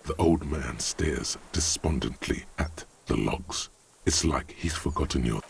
The old man stares despondently at the logs. It's like he's forgotten your...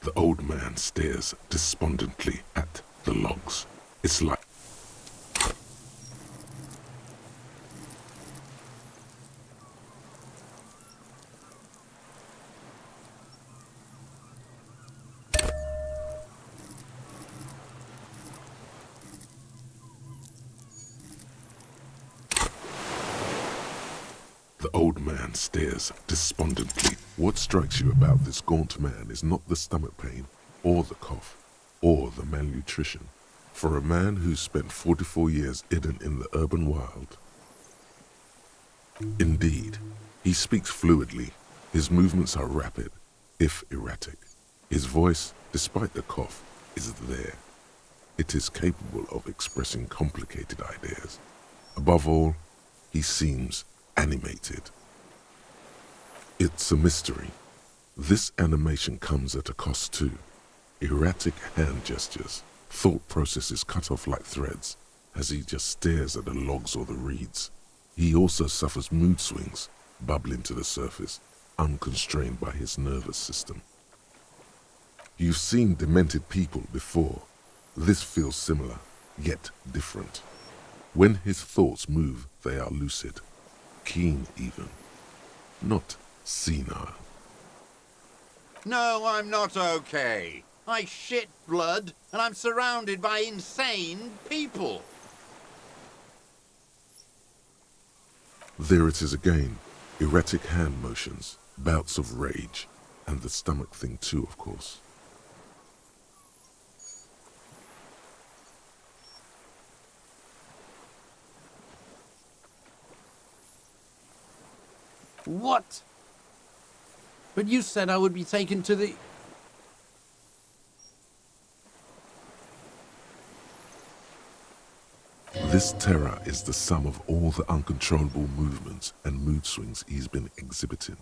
The old man stares despondently at the logs. It's like... The old man stares despondently. What strikes you about this gaunt man is not the stomach pain, or the cough, or the malnutrition. For a man who's spent 44 years hidden in the urban wild. Indeed, he speaks fluidly. His movements are rapid, if erratic. His voice, despite the cough, is there. It is capable of expressing complicated ideas. Above all, he seems animated. It's a mystery. This animation comes at a cost too. Erratic hand gestures, thought processes cut off like threads, as he just stares at the logs or the reeds. He also suffers mood swings, bubbling to the surface, unconstrained by his nervous system. You've seen demented people before. This feels similar, yet different. When his thoughts move, they are lucid. Keen even, not senile. No, I'm not okay. I shit blood, and I'm surrounded by insane people. There it is again, erratic hand motions, bouts of rage, and the stomach thing too, of course. What? But you said I would be taken to the... This terror is the sum of all the uncontrollable movements and mood swings he's been exhibiting.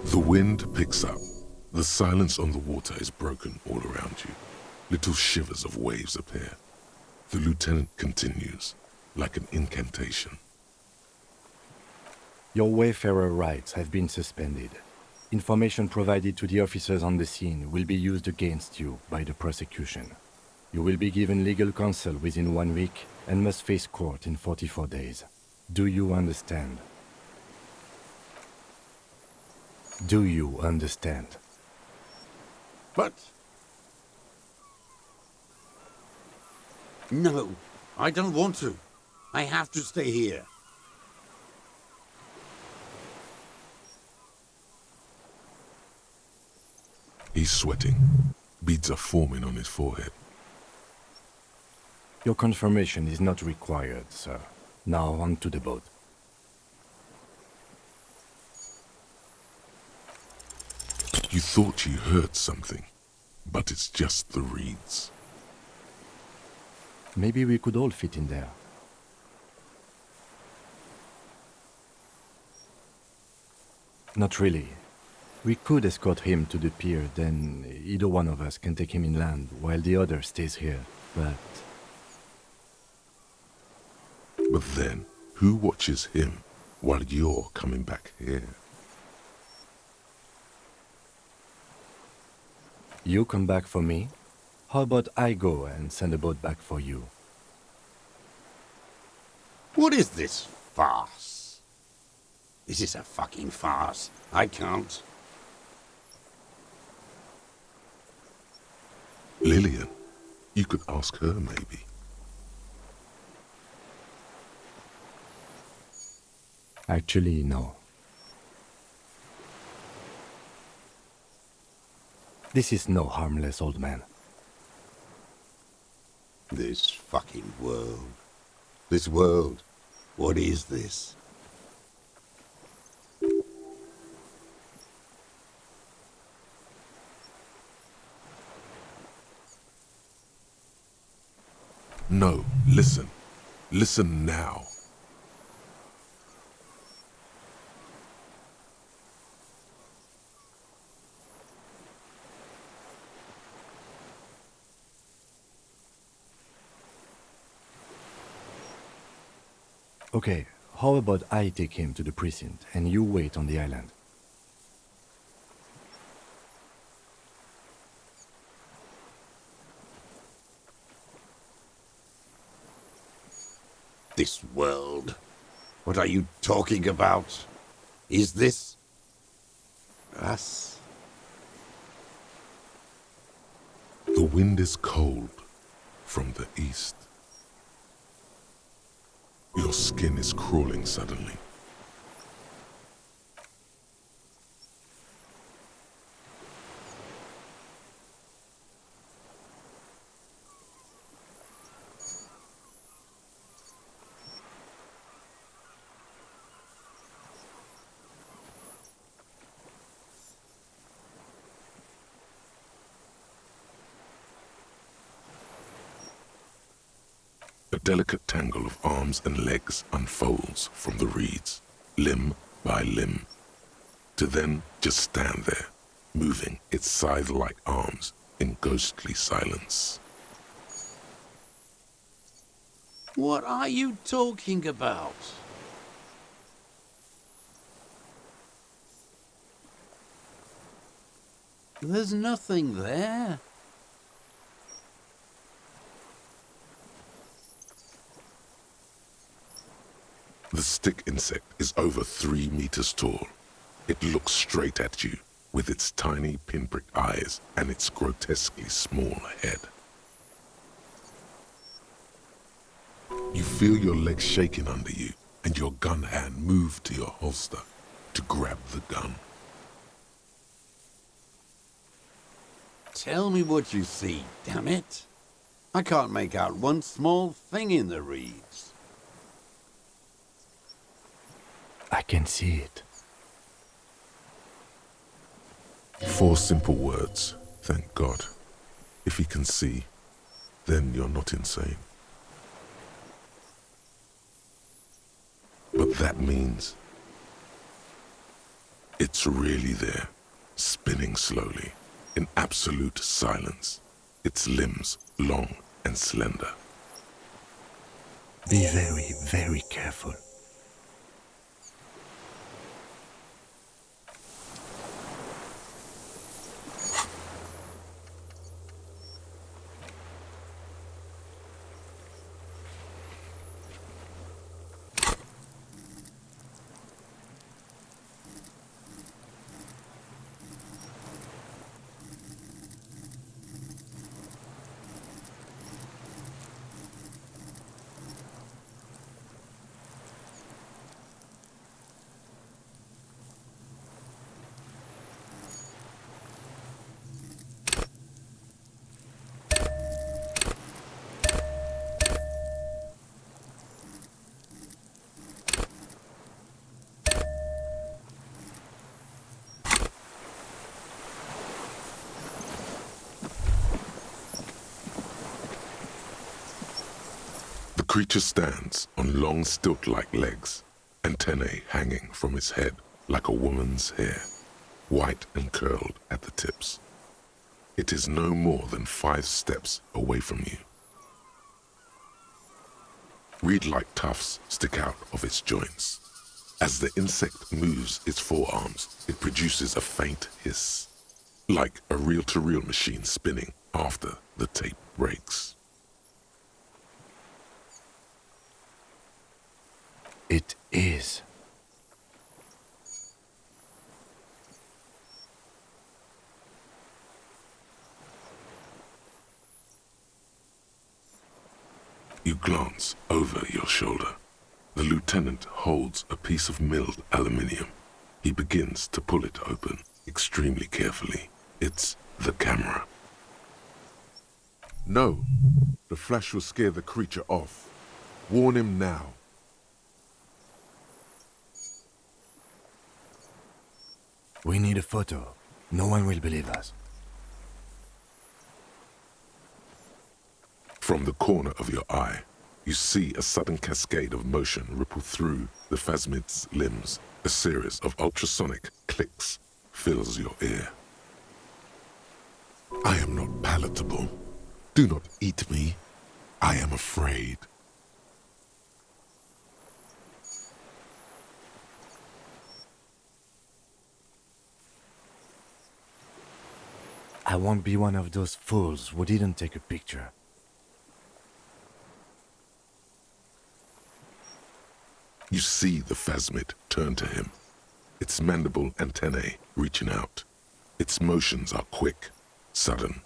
The wind picks up. The silence on the water is broken all around you. Little shivers of waves appear. The lieutenant continues, like an incantation. Your wayfarer rights have been suspended. Information provided to the officers on the scene will be used against you by the prosecution. You will be given legal counsel within 1 week and must face court in 44 days. Do you understand? Do you understand? But... No, I don't want to. I have to stay here. He's sweating. Beads are forming on his forehead. Your confirmation is not required, sir. Now on to the boat. You thought you heard something, but it's just the reeds. Maybe we could all fit in there. Not really. We could escort him to the pier, then either one of us can take him inland while the other stays here. But then, who watches him while you're coming back here? you come back for me? How about I go and send a boat back for you? What is this farce? Is this a fucking farce? I can't. Lillian, you could ask her maybe. Actually, no. This is no harmless old man. This fucking world. This world. What is this? No, listen. Listen now. Okay, how about I take him to the precinct and you wait on the island? This world. What are you talking about? Is this us? The wind is cold from the east. Your skin is crawling suddenly. A delicate tangle of arms and legs unfolds from the reeds, limb by limb, to then just stand there, moving its scythe-like arms in ghostly silence. What are you talking about? There's nothing there. The stick insect is over 3 meters tall. It looks straight at you with its tiny pinprick eyes and its grotesquely small head. You feel your legs shaking under you and your gun hand move to your holster to grab the gun. Tell me what you see, damn it. I can't make out one small thing in the reeds. I can see it. 4 simple words, thank God. If he can see, then you're not insane. But that means it's really there, spinning slowly, in absolute silence, its limbs long and slender. Be very, very careful. creature stands on long stilt-like legs, antennae hanging from its head like a woman's hair, white and curled at the tips. It is no more than 5 steps away from you. Reed-like tufts stick out of its joints. As the insect moves its forearms, it produces a faint hiss, like a reel-to-reel machine spinning after the tape breaks. It is. You glance over your shoulder. The lieutenant holds a piece of milled aluminium. He begins to pull it open extremely carefully. It's the camera. No, the flash will scare the creature off. Warn him now. We need a photo. No one will believe us. From the corner of your eye, you see a sudden cascade of motion ripple through the phasmid's limbs. A series of ultrasonic clicks fills your ear. I am not palatable. Do not eat me. I am afraid. I won't be one of those fools who didn't take a picture. You see the phasmid turn to him, its mandible antennae reaching out. Its motions are quick, sudden.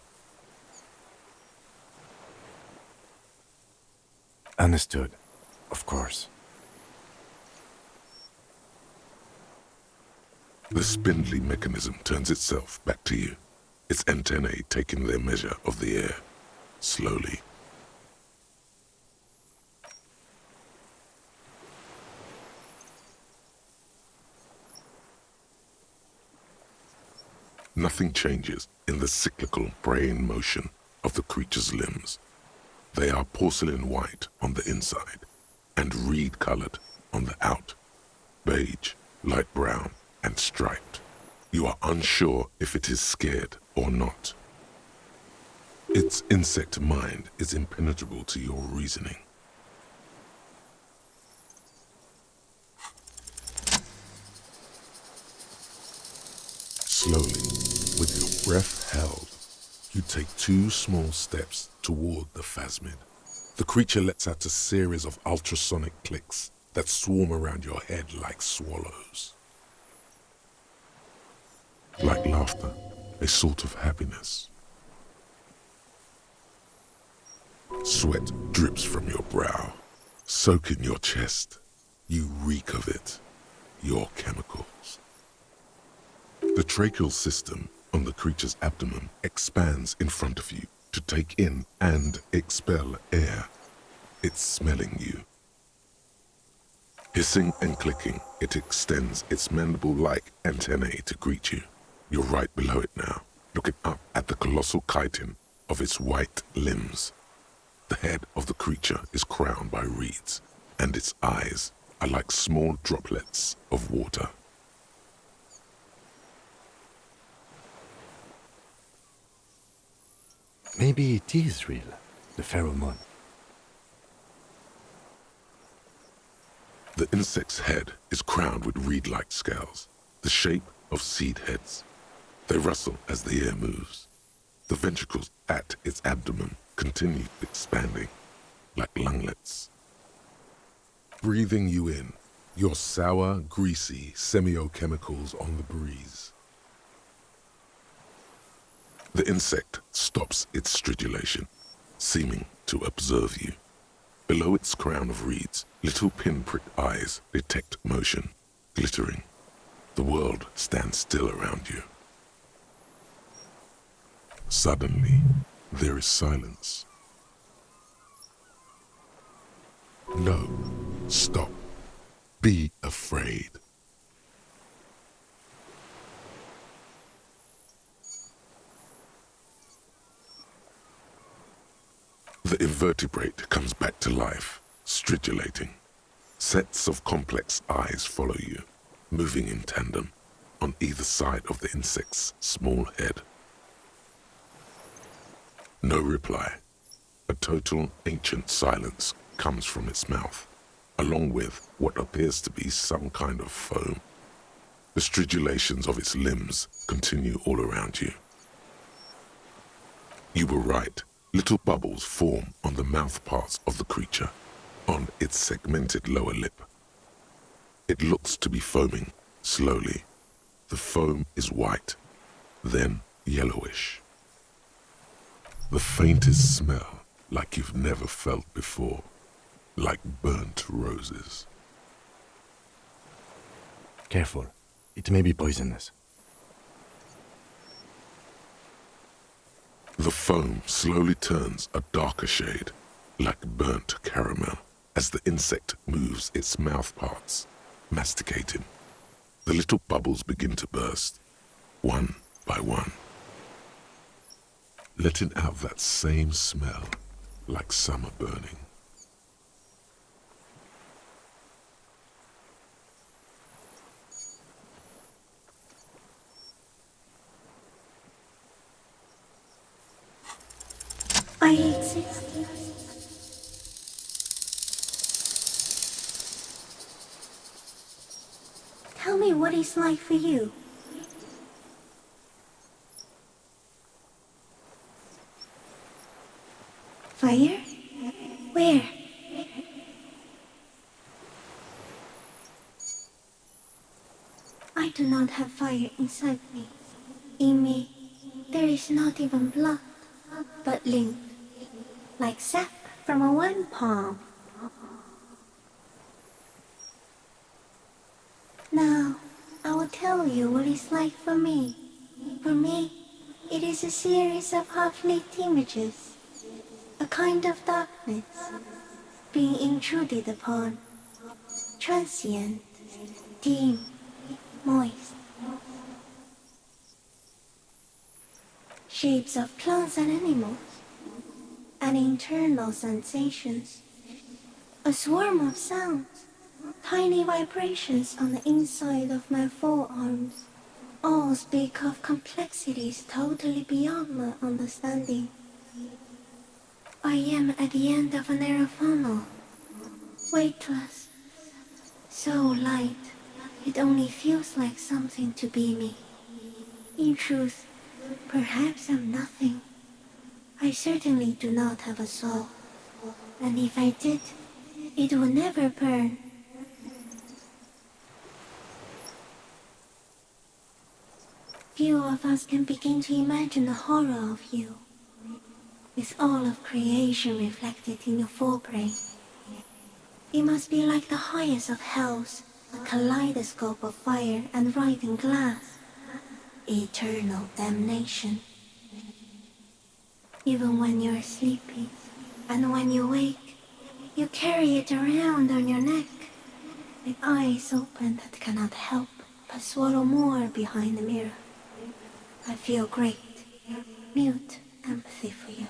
Understood. Of course. The spindly mechanism turns itself back to you, its antennae taking their measure of the air, slowly. Nothing changes in the cyclical brain motion of the creature's limbs. They are porcelain white on the inside and reed-colored on the out, beige, light brown, and striped. You are unsure if it is scared or not. Its insect mind is impenetrable to your reasoning. Slowly, with your breath held, you take 2 small steps toward the phasmid. The creature lets out a series of ultrasonic clicks that swarm around your head like swallows. Like laughter, a sort of happiness. Sweat drips from your brow, soaking your chest. You reek of it, your chemicals. The tracheal system on the creature's abdomen expands in front of you to take in and expel air. It's smelling you. Hissing and clicking, it extends its mandible-like antennae to greet you. You're right below it now, looking up at the colossal chitin of its white limbs. The head of the creature is crowned by reeds, and its eyes are like small droplets of water. Maybe it is real, the pheromone. The insect's head is crowned with reed-like scales, the shape of seed heads. They rustle as the air moves. The ventricles at its abdomen continue expanding, like lunglets. Breathing you in, your sour, greasy semiochemicals on the breeze. The insect stops its stridulation, seeming to observe you. Below its crown of reeds, little pinprick eyes detect motion, glittering. The world stands still around you. Suddenly, there is silence. No, stop. Be afraid. The invertebrate comes back to life, stridulating. Sets of complex eyes follow you, moving in tandem, on either side of the insect's small head. No reply. A total ancient silence comes from its mouth, along with what appears to be some kind of foam. The stridulations of its limbs continue all around you. You were right. Little bubbles form on the mouth parts of the creature, on its segmented lower lip. It looks to be foaming, slowly. The foam is white, then yellowish. The faintest smell, like you've never felt before, like burnt roses. Careful. It may be poisonous. The foam slowly turns a darker shade, like burnt caramel, as the insect moves its mouth parts, masticating. The little bubbles begin to burst, one by one, letting out that same smell, like summer burning. I exist. Tell me what it's like for you. Fire? Where? I do not have fire inside me. In me, there is not even blood, but lymph, like sap from a wine palm. Now, I will tell you what it's like for me. For me, it is a series of half-lit images, a kind of darkness, being intruded upon, transient, dim, moist. Shapes of plants and animals, and internal sensations, a swarm of sounds, tiny vibrations on the inside of my forearms, all speak of complexities totally beyond my understanding. I am at the end of a narrow funnel, weightless, so light, it only feels like something to be me. In truth, perhaps I'm nothing. I certainly do not have a soul, and if I did, it would never burn. Few of us can begin to imagine the horror of you, with all of creation reflected in your forebrain. It must be like the highest of hells, a kaleidoscope of fire and writhing glass, eternal damnation. Even when you're sleeping, and when you wake, you carry it around on your neck, with eyes open that cannot help but swallow more behind the mirror. I feel great, mute empathy for you.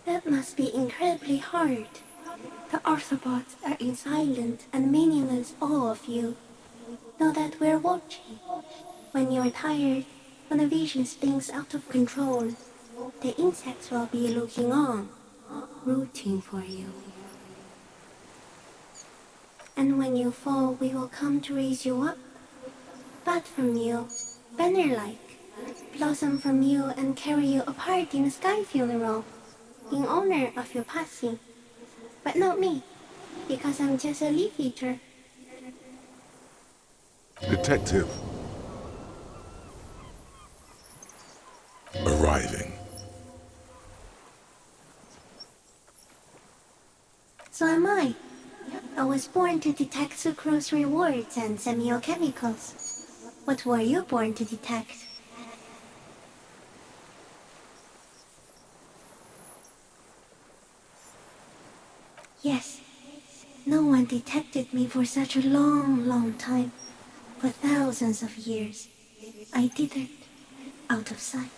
That must be incredibly hard. The arthropods are in silent and meaningless awe of you. Know that we're watching. When you're tired, when the vision spins out of control, the insects will be looking on, rooting for you. And when you fall, we will come to raise you up, bud from you, banner-like, blossom from you and carry you apart in a sky funeral, in honor of your passing. But not me, because I'm just a leaf eater. Detective. Arriving. So am I. I was born to detect sucrose rewards and semiochemicals. What were you born to detect? Yes, no one detected me for such a long, long time. For thousands of years. I did it out of sight.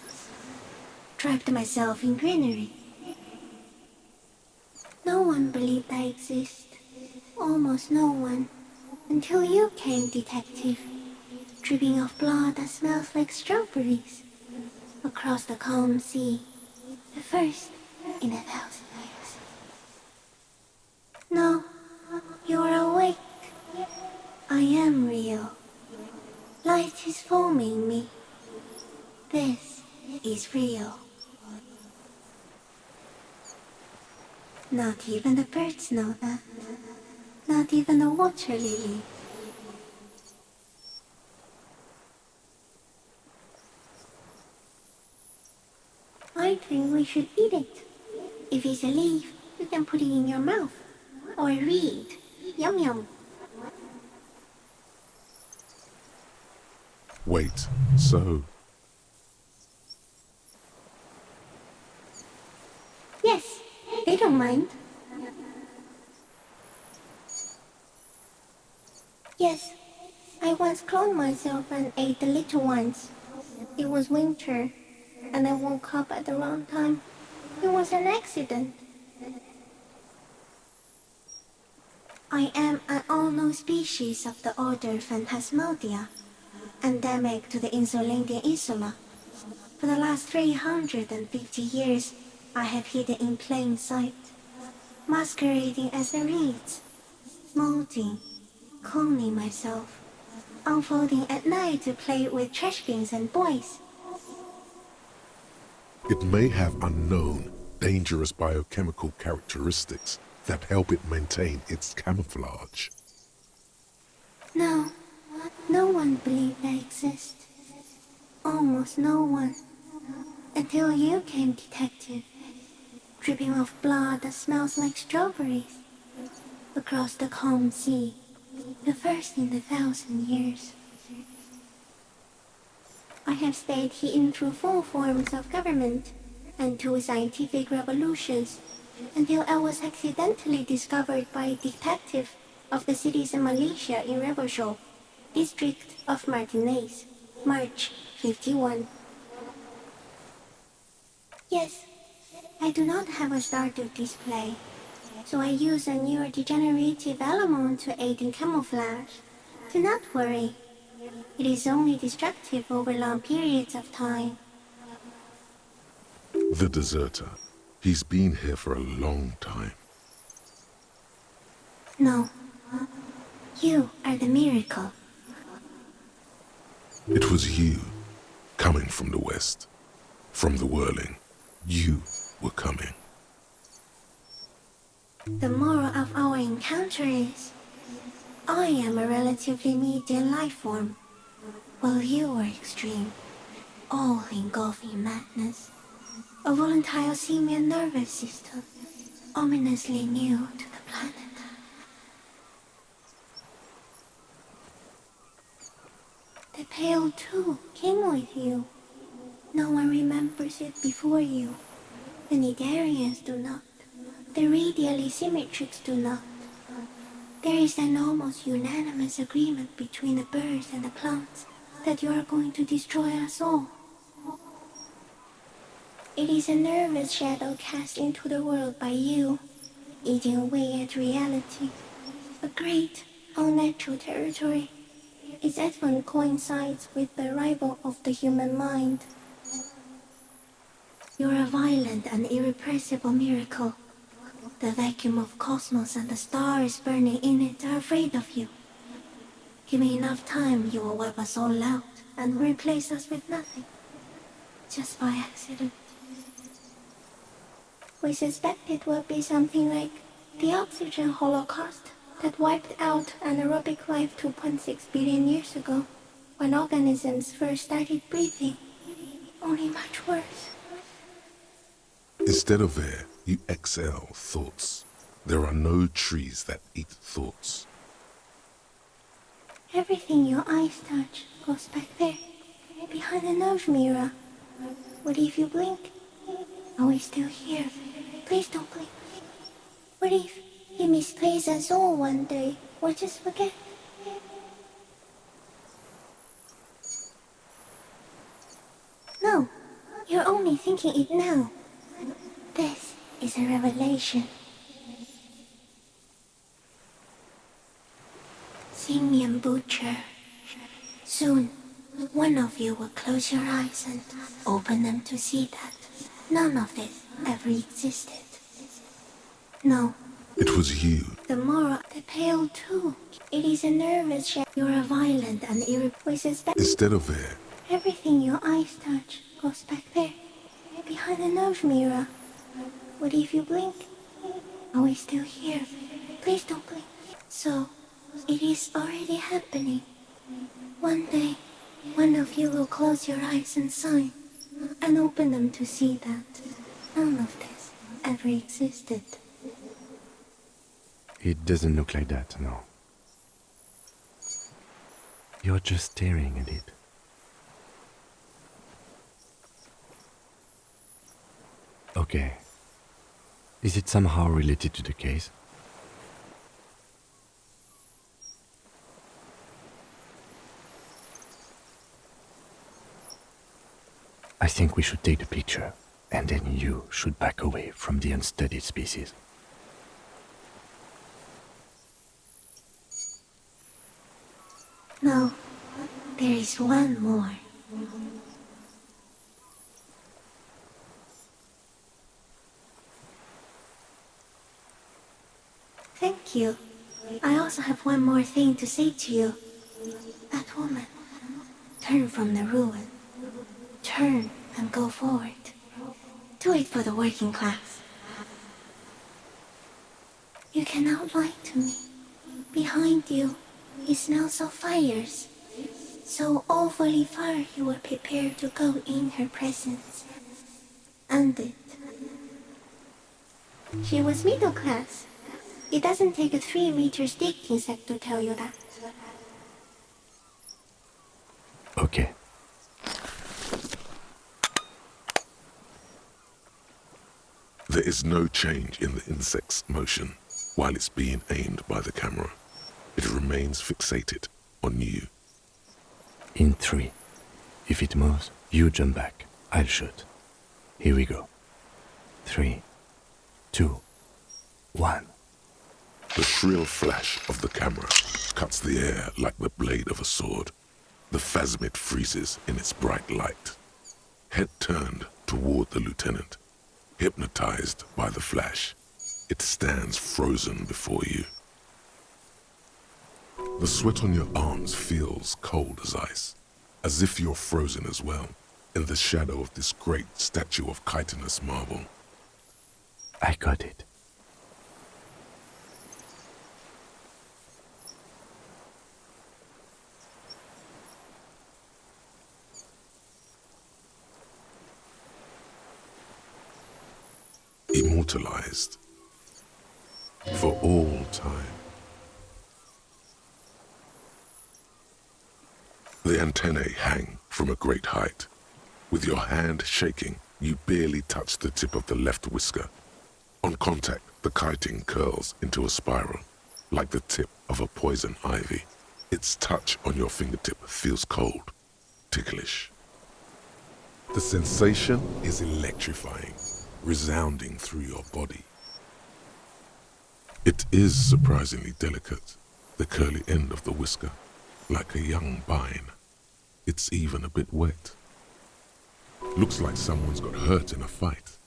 trapped myself in greenery. No one believed I exist, almost no one, until you came, detective, dripping of blood that smells like strawberries, across the calm sea, the first in 1,000 years. No, you are awake. I am real. Light is forming me. This is real. Not even the birds know that. Not even the water lily. I think we should eat it. If it's a leaf, you can put it in your mouth. Or read. Yum yum. Wait, so... Yes, they don't mind. Yes, I once cloned myself and ate the little ones. It was winter, and I woke up at the wrong time. It was an accident. I am an unknown species of the order Phantasmadia, endemic to the Insulandian Insula. For the last 350 years, I have hidden in plain sight, masquerading as the reeds, molding, cloning myself, unfolding at night to play with trash bins and boys. It may have unknown, dangerous biochemical characteristics that help it maintain its camouflage. No, no one believed I exist. Almost no one. Until you came, detective, dripping of blood that smells like strawberries, across the calm sea, the first in 1,000 years. I have stayed hidden through 4 forms of government and 2 scientific revolutions until I was accidentally discovered by a detective of the citizen militia in Revelshop, district of Martinez, March 51. Yes, I do not have a starter display, so I use a neurodegenerative element to aid in camouflage. Do not worry. It is only destructive over long periods of time. The deserter. He's been here for a long time. No. You are the miracle. It was you, coming from the west, from the whirling. You were coming. The moral of our encounter is, I am a relatively medium life form, while you are extreme, all-engulfing madness, a volatile simian nervous system, ominously new to the planet. The Pale too came with you. No one remembers it before you. The Nidarians do not. The radially symmetrics do not. There is an almost unanimous agreement between the birds and the plants that you are going to destroy us all. It is a nervous shadow cast into the world by you, eating away at reality. A great, unnatural territory. Its advent coincides with the arrival of the human mind. You're a violent and irrepressible miracle. The vacuum of cosmos and the stars burning in it are afraid of you. Give me enough time, you will wipe us all out and replace us with nothing. Just by accident. We suspect it will be something like the oxygen holocaust that wiped out anaerobic life 2.6 billion years ago, when organisms first started breathing. Only much worse. Instead of air, you exhale thoughts. There are no trees that eat thoughts. Everything your eyes touch goes back there, behind the nose mirror. What if you blink? Are we still here? Please don't blink. What if he misplaces us all one day, or just forget? No, you're You're only thinking it now. This is a revelation. Simian Butcher. Soon, one of you will close your eyes and open them to see that none of this ever existed. No. It was you. The moral, the pale too. It is a nervous shape. You're a violent and irrepressible. Instead of there, Everything your eyes touch goes back there, behind the nose mirror. What if you blink? Are we still here? Please don't blink. So, it is already happening. One day, one of you will close your eyes and sign, and open them to see that none of this ever existed. It doesn't look like that, no. You're just staring at it. Okay. Is it somehow related to the case? I think we should take the picture, and then you should back away from the unstudied species. No, there is one more. Thank you. I also have one more thing to say to you. That woman. Turn from the ruin. Turn and go forward. Do it for the working class. You cannot lie to me. Behind you, it smells of fires. So awfully far you were prepared to go in her presence. And it. She was middle class. It doesn't take a 3-meter stick insect to tell you that. Okay. there is no change in the insect's motion while it's being aimed by the camera. It remains fixated on you. In 3. If it moves, you jump back. I'll shoot. Here we go. 3, 2, 1. The shrill flash of the camera cuts the air like the blade of a sword. The phasmid freezes in its bright light. Head turned toward the lieutenant, hypnotized by the flash. It stands frozen before you. The sweat on your arms feels cold as ice, as if you're frozen as well, in the shadow of this great statue of chitinous marble. I got it. Immortalized for all time. The antennae hang from a great height. With your hand shaking, you barely touch the tip of the left whisker. On contact, the chitin curls into a spiral, like the tip of a poison ivy. Its touch on your fingertip feels cold, ticklish. The sensation is electrifying, resounding through your body. It is surprisingly delicate, the curly end of the whisker, like a young vine. It's even a bit wet. Looks like someone's got hurt in a fight.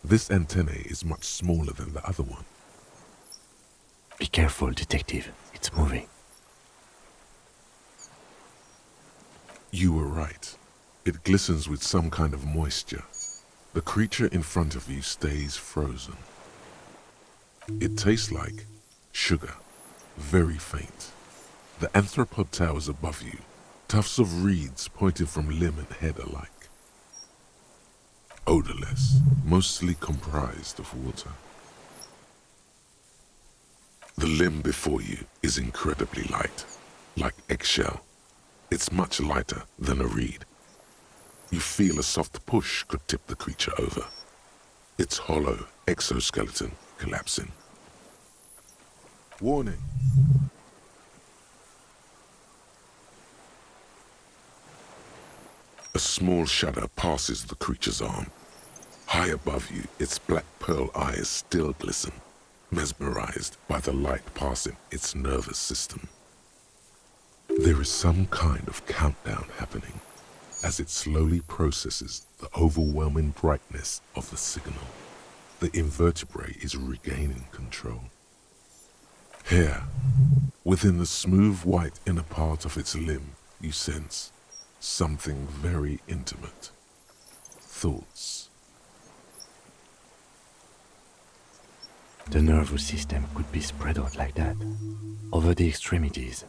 This antennae is much smaller than the other one. Be careful, detective. It's moving. You were right. It glistens with some kind of moisture. The creature in front of you stays frozen. It tastes like sugar, very faint. The anthropod towers above you, tufts of reeds pointing from limb and head alike. Odorless, mostly comprised of water. The limb before you is incredibly light, like eggshell. It's much lighter than a reed. You feel a soft push could tip the creature over. Its hollow exoskeleton collapsing. Warning. A A small shudder passes the creature's arm. High above you, its black pearl eyes still glisten, mesmerized by the light passing its nervous system. There is some kind of countdown happening as it slowly processes the overwhelming brightness of the signal. The invertebrate is regaining control. Here, within the smooth white inner part of its limb, you sense something very intimate. Thoughts. The nervous system could be spread out like that, over the extremities,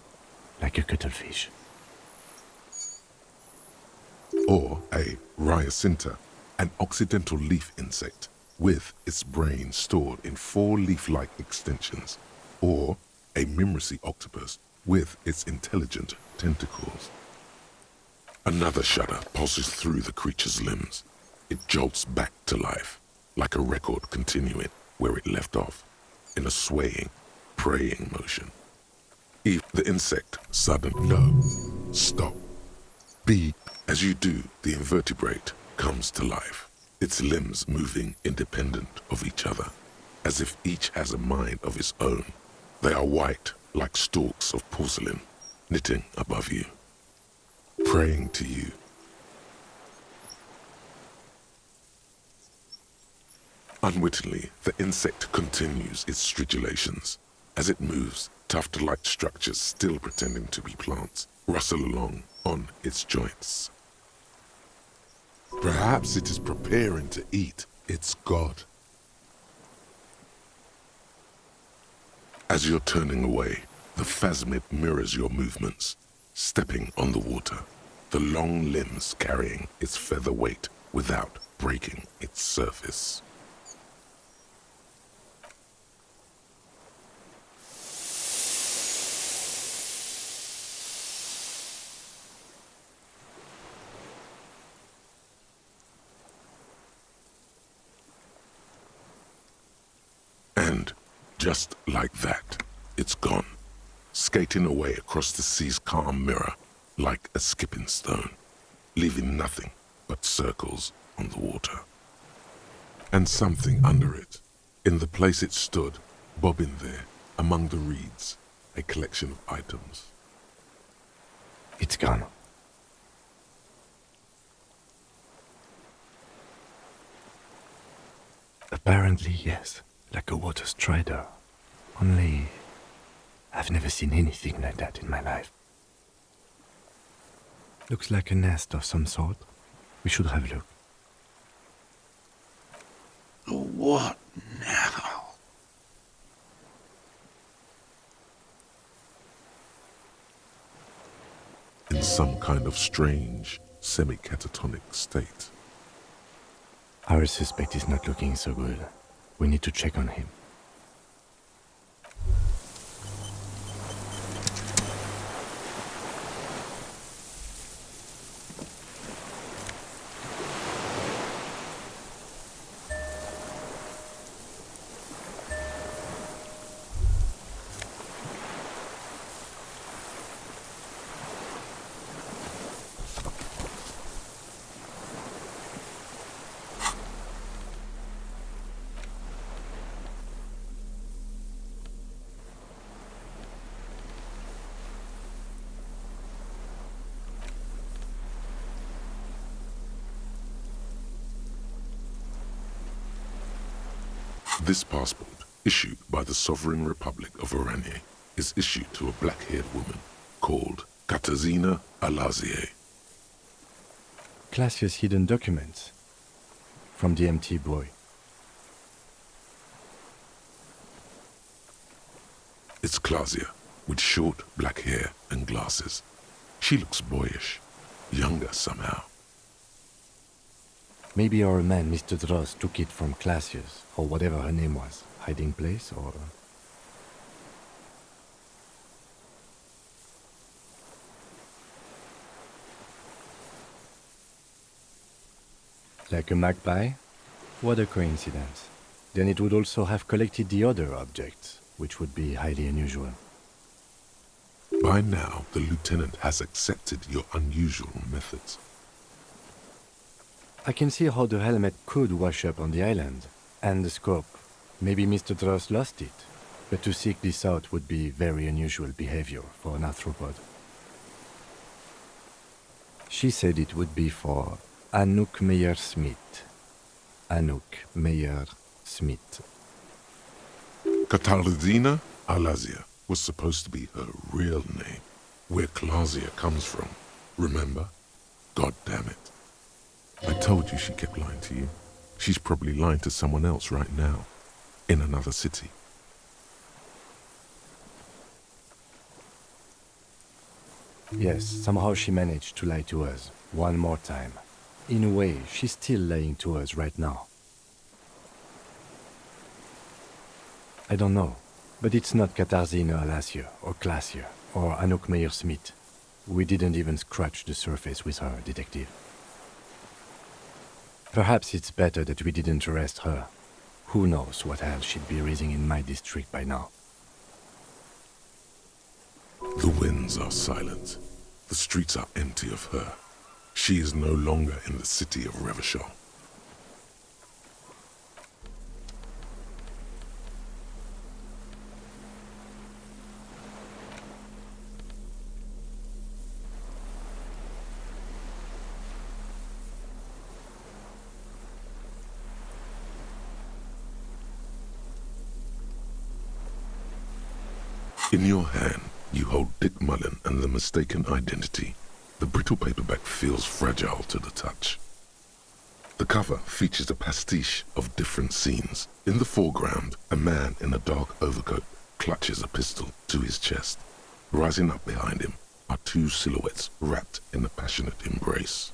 like a cuttlefish. Or a rhyocinta, an occidental leaf insect, with its brain stored in 4 leaf-like extensions, or a mimicry octopus with its intelligent tentacles. Another shudder pulses through the creature's limbs. It jolts back to life, like a record continuing where it left off, in a swaying, praying motion. E, the insect, sudden no, stop. B, as you do, the invertebrate comes to life, its limbs moving independent of each other, as if each has a mind of its own. They are white, like stalks of porcelain, knitting above you, praying to you. Unwittingly, the insect continues its stridulations. As it moves, tuft-like structures still pretending to be plants rustle along on its joints. Perhaps it is preparing to eat its god. As you're turning away, the phasmid mirrors your movements, stepping on the water, the long limbs carrying its feather weight without breaking its surface. And just like that, it's gone, skating away across the sea's calm mirror like a skipping stone, leaving nothing but circles on the water. And something under it, in the place it stood, bobbing there among the reeds, a collection of items. It's gone. Apparently, yes. Like a water strider. Only, I've never seen anything like that in my life. Looks like a nest of some sort. We should have a look. What now? In some kind of strange, semi-catatonic state. Our suspect is not looking so good. We need to check on him. This passport, issued by the Sovereign Republic of Oranje, is issued to a black-haired woman called Katarzyna Alazie. Classia's hidden documents from the empty boy. It's Klasia, with short black hair and glasses. She looks boyish, younger somehow. Maybe our man, Mr. Dross, took it from Classia's, or whatever her name was, hiding place, or... Like a magpie? What a coincidence. Then it would also have collected the other objects, which would be highly unusual. By now, the lieutenant has accepted your unusual methods. I can see how the helmet could wash up on the island. And the scope. Maybe Mr. Dross lost it. But to seek this out would be very unusual behavior for an arthropod. She said it would be for Anouk Meyer-Smith. Anouk Meyer-Smith. Katarzyna Alazia was supposed to be her real name, where Klasia comes from. Remember? God damn it. I told you she kept lying to you. She's probably lying to someone else right now, in another city. Yes, somehow she managed to lie to us, one more time. In a way, she's still lying to us right now. I don't know, but it's not Katarzyna Alazia, or Klasia, or Anouk Meyer-Smith. We didn't even scratch the surface with her, detective. Perhaps it's better that we didn't arrest her. Who knows what hell she'd be raising in my district by now. The winds are silent. The streets are empty of her. She is no longer in the city of Revachol. In your hand, you hold Dick Mullen and the mistaken identity. The brittle paperback feels fragile to the touch. The cover features a pastiche of different scenes. In the foreground, a man in a dark overcoat clutches a pistol to his chest. Rising up behind him are two silhouettes wrapped in a passionate embrace.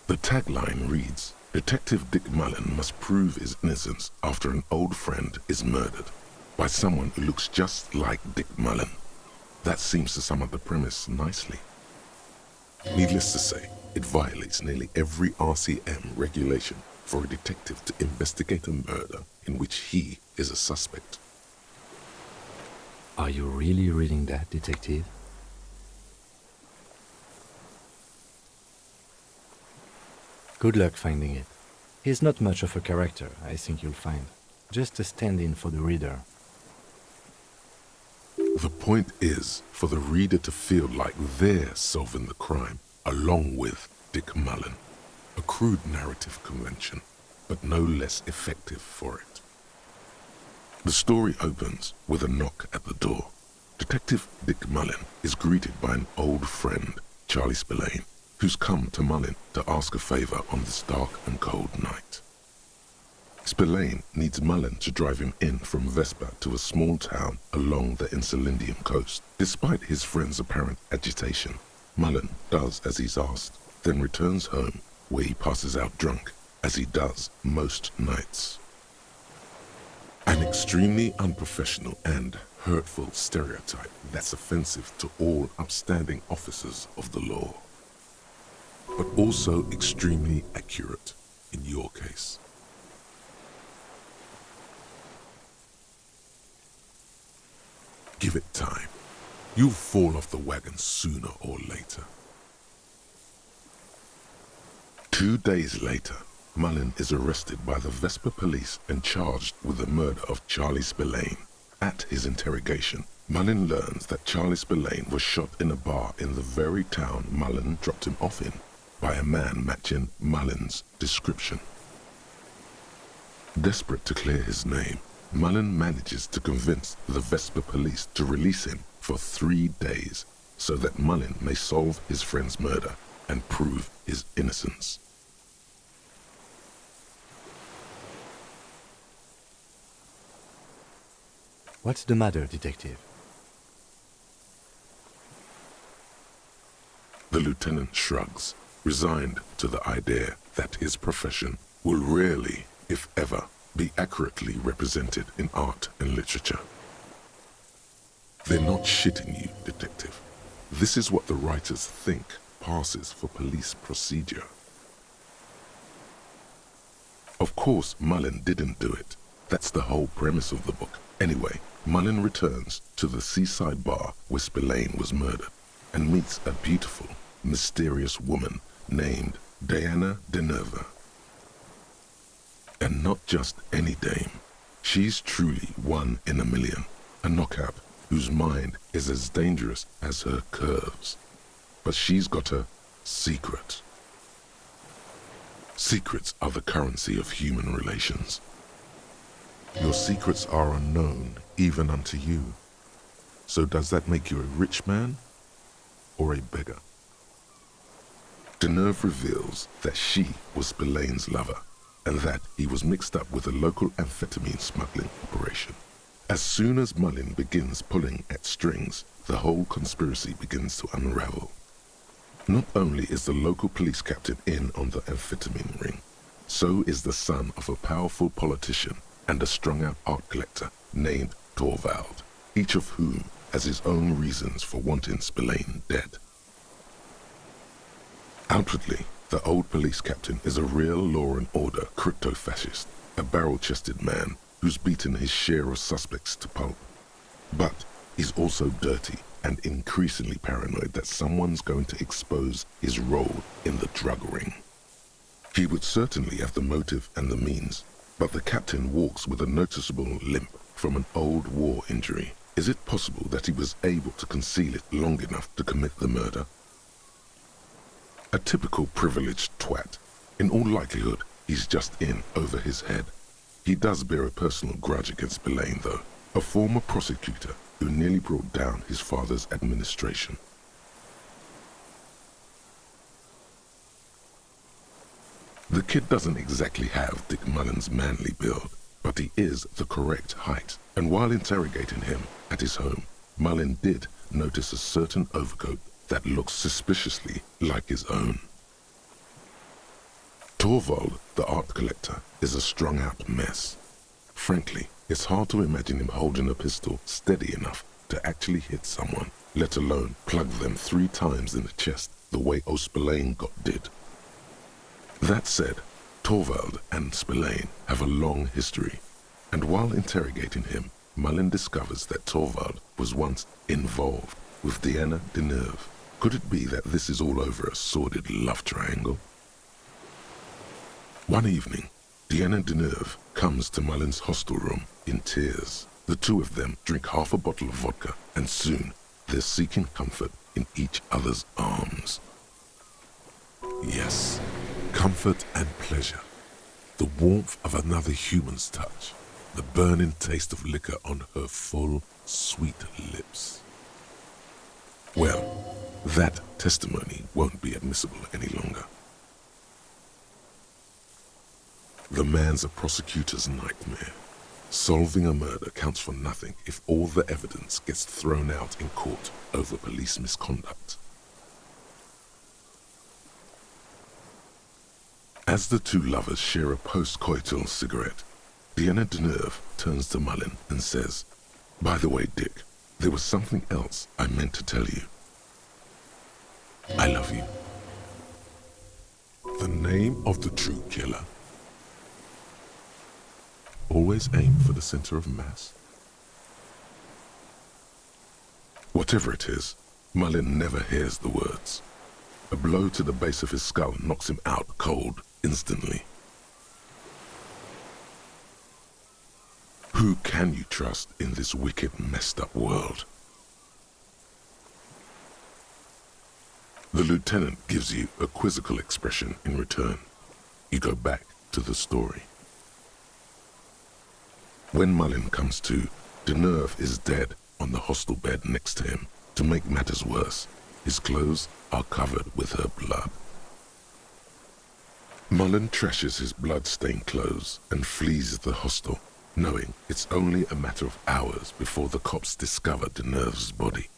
The tagline reads, "Detective Dick Mullen must prove his innocence after an old friend is murdered by someone who looks just like Dick Mullen." That seems to sum up the premise nicely. Needless to say, it violates nearly every RCM regulation for a detective to investigate a murder in which he is a suspect. Are you really reading that, detective? Good luck finding it. He's not much of a character, I think you'll find. Just a stand-in for the reader. The point is for the reader to feel like they're solving the crime along with Dick Mullen. A crude narrative convention, but no less effective for it. The story opens with a knock at the door. Detective Dick Mullen is greeted by an old friend, Charlie Spillane, who's come to Mullen to ask a favor on this dark and cold night. Spillane needs Mullen to drive him in from Vespa to a small town along the Elysium coast. Despite his friend's apparent agitation, Mullen does as he's asked, then returns home where he passes out drunk, as he does most nights. An extremely unprofessional and hurtful stereotype that's offensive to all upstanding officers of the law, but also extremely accurate in your case. Give it time. You'll fall off the wagon sooner or later. 2 days later, Mullen is arrested by the Vespa police and charged with the murder of Charlie Spillane. At his interrogation, Mullen learns that Charlie Spillane was shot in a bar in the very town Mullen dropped him off in by a man matching Mullen's description. Desperate to clear his name, Mullen manages to convince the Vespa police to release him for 3 days so that Mullen may solve his friend's murder and prove his innocence. What's the matter, detective? The lieutenant shrugs, resigned to the idea that his profession will rarely, if ever, be accurately represented in art and literature. They're not shitting you, detective. This is what the writers think passes for police procedure. Of course, Mullen didn't do it. That's the whole premise of the book. Anyway, Mullen returns to the seaside bar where Spillane was murdered and meets a beautiful, mysterious woman named Diana Deneva. And not just any dame. She's truly one in a million, a knockout whose mind is as dangerous as her curves. But she's got a secret. Secrets are the currency of human relations. Your secrets are unknown even unto you. So does that make you a rich man or a beggar? Deneuve reveals that she was Spillane's lover, and that he was mixed up with a local amphetamine smuggling operation. As soon as Mullin begins pulling at strings, the whole conspiracy begins to unravel. Not only is the local police captain in on the amphetamine ring, so is the son of a powerful politician and a strung-out art collector named Torvald, each of whom has his own reasons for wanting Spillane dead. Outwardly, the old police captain is a real law and order crypto-fascist, a barrel-chested man who's beaten his share of suspects to pulp. But he's also dirty and increasingly paranoid that someone's going to expose his role in the drug ring. He would certainly have the motive and the means, but the captain walks with a noticeable limp from an old war injury. Is it possible that he was able to conceal it long enough to commit the murder? A typical privileged twat. In all likelihood, he's just in over his head. He does bear a personal grudge against Spillane, though, a former prosecutor who nearly brought down his father's administration. The kid doesn't exactly have Dick Mullen's manly build, but he is the correct height, and while interrogating him at his home, Mullin did notice a certain overcoat that looks suspiciously like his own. Torvald, the art collector, is a strung-out mess. Frankly, it's hard to imagine him holding a pistol steady enough to actually hit someone, let alone plug them 3 times in the chest the way Spillane got did. That said, Torvald and Spillane have a long history, and while interrogating him, Mullin discovers that Torvald was once involved with Diana Deneuve. Could it be that this is all over a sordid love triangle? One evening, Diana Deneuve comes to Mullin's hostel room in tears. The two of them drink half a bottle of vodka, and soon they're seeking comfort in each other's arms. Yes, comfort and pleasure. The warmth of another human's touch. The burning taste of liquor on her full, sweet lips. Well, that testimony won't be admissible any longer. The man's a prosecutor's nightmare. Solving a murder counts for nothing if all the evidence gets thrown out in court over police misconduct. As the two lovers share a post-coital cigarette, Diana Deneuve turns to Mullin and says, "By the way, Dick, there was something else I meant to tell you. I love you." The name of the true killer. Always aim for the center of mass. Whatever it is, Mullin never hears the words. A blow to the base of his skull knocks him out cold instantly. Who can you trust in this wicked, messed up world? The lieutenant gives you a quizzical expression in return. You go back to the story. When Mullin comes to, Deneuve is dead on the hostel bed next to him. To make matters worse, his clothes are covered with her blood. Mullin trashes his blood-stained clothes and flees the hostel, knowing it's only a matter of hours before the cops discover Deneuve's body,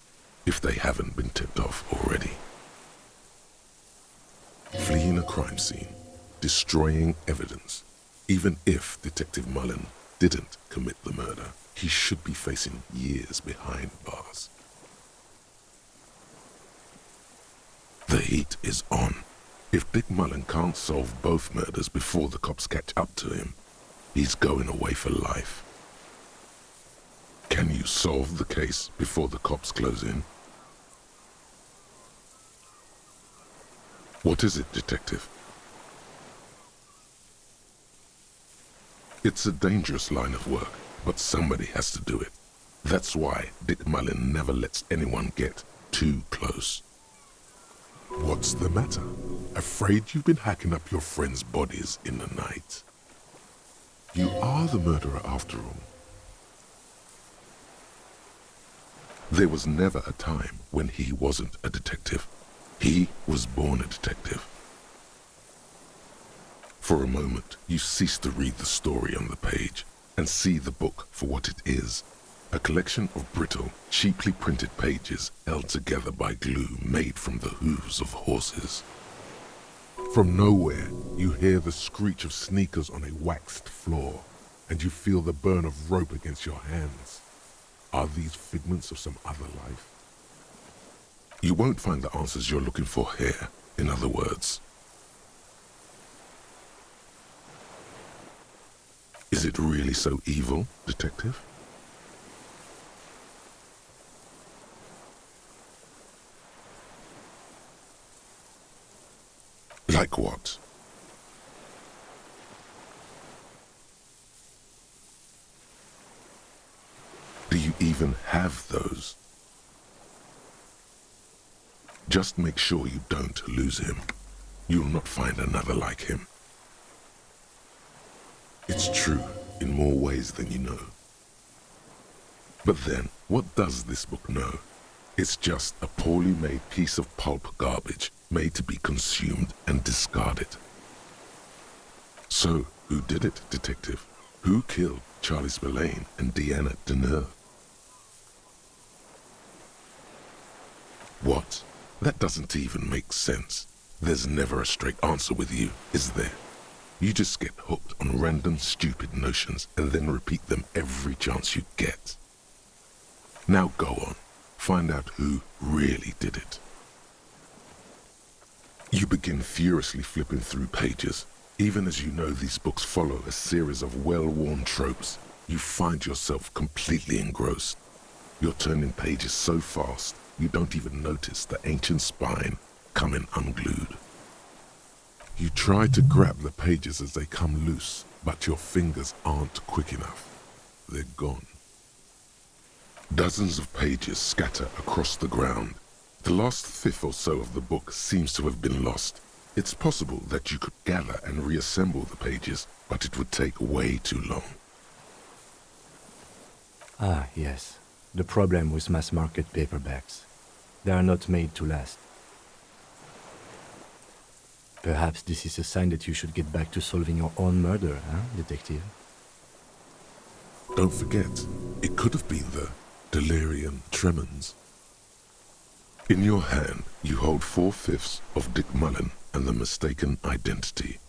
if they haven't been tipped off already. Fleeing a crime scene, destroying evidence. Even if Detective Mullin didn't commit the murder, he should be facing years behind bars. The heat is on. If Dick Mullin can't solve both murders before the cops catch up to him, he's going away for life. Can you solve the case before the cops close in? What is it, Detective? It's a dangerous line of work, but somebody has to do it. That's why Dick Mullen never lets anyone get too close. What's the matter? Afraid you've been hacking up your friends' bodies in the night? You are the murderer after all. There was never a time when he wasn't a detective. He was born a detective. For a moment, you cease to read the story on the page and see the book for what it is. A collection of brittle, cheaply printed pages held together by glue made from the hooves of horses. From nowhere, you hear the screech of sneakers on a waxed floor, and you feel the burn of rope against your hands. Are these figments of some other life? You won't find the answers you're looking for here, in other words. Is it really so evil, detective? Like what? Do you even have those? Just make sure you don't lose him. You'll not find another like him. It's true in more ways than you know. But then, what does this book know? It's just a poorly made piece of pulp garbage made to be consumed and discarded. So, who did it, detective? Who killed Charlie Spillane and Deanna Deneuve? What? That doesn't even make sense. There's never a straight answer with you, is there? You just get hooked on random stupid notions and then repeat them every chance you get. Now go on, find out who really did it. You begin furiously flipping through pages. Even as you know these books follow a series of well-worn tropes, you find yourself completely engrossed. You're turning pages so fast, you don't even notice the ancient spine coming unglued. You try to grab the pages as they come loose, but your fingers aren't quick enough. They're gone. Dozens of pages scatter across the ground. The last fifth or so of the book seems to have been lost. It's possible that you could gather and reassemble the pages, but it would take way too long. Ah, yes. The problem with mass-market paperbacks. They are not made to last. Perhaps this is a sign that you should get back to solving your own murder, huh, detective? Don't forget, it could have been the delirium tremens. In your hand, you hold 4/5 of Dick Mullen and the mistaken identity.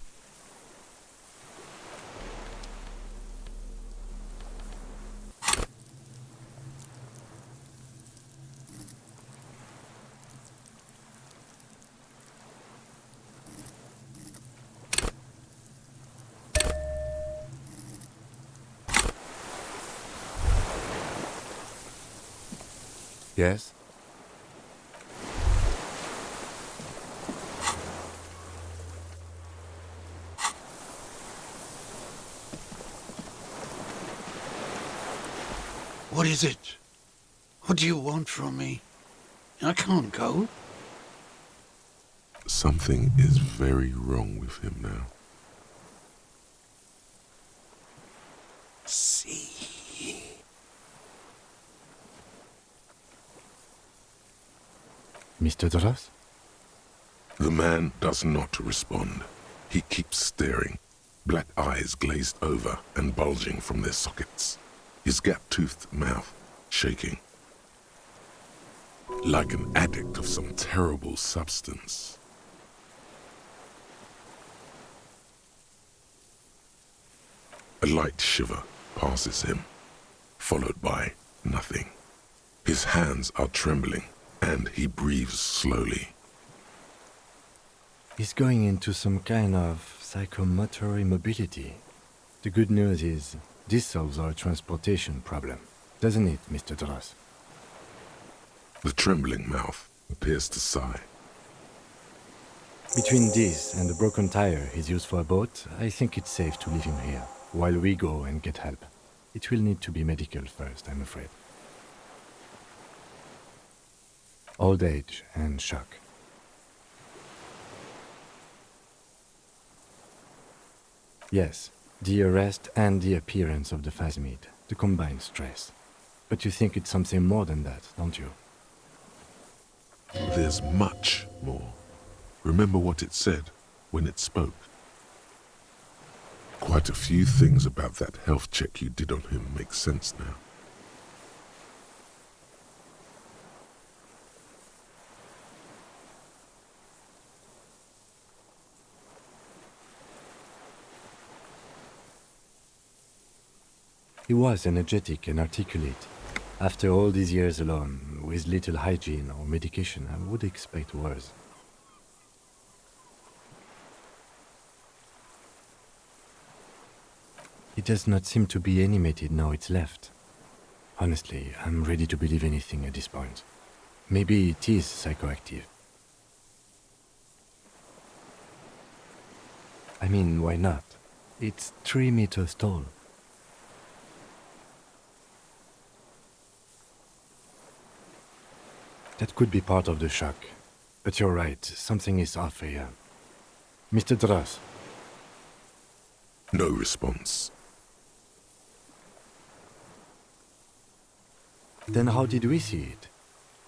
Yes? What is it? What do you want from me? I can't go. Something is very wrong with him now. See. Mr. Dross? The man does not respond. He keeps staring, black eyes glazed over and bulging from their sockets, his gap-toothed mouth shaking. Like an addict of some terrible substance. A light shiver passes him, followed by nothing. His hands are trembling, and he breathes slowly. He's going into some kind of psychomotor immobility. The good news is, this solves our transportation problem, doesn't it, Mr. Dross? The trembling mouth appears to sigh. Between this and the broken tire he's used for a boat, I think it's safe to leave him here. while we go and get help. It will need to be medical first, I'm afraid. Old age and shock. Yes, the arrest and the appearance of the phasmid, the combined stress. But you think it's something more than that, don't you? There's much more. Remember what it said when it spoke. Quite a few things about that health check you did on him make sense now. He was energetic and articulate. After all these years alone, with little hygiene or medication, I would expect worse. It does not seem to be animated now it's left. Honestly, I'm ready to believe anything at this point. Maybe it is psychoactive. I mean, why not? It's 3 meters tall. That could be part of the shock. But you're right, something is off here. Mr. Dross. No response. Then how did we see it?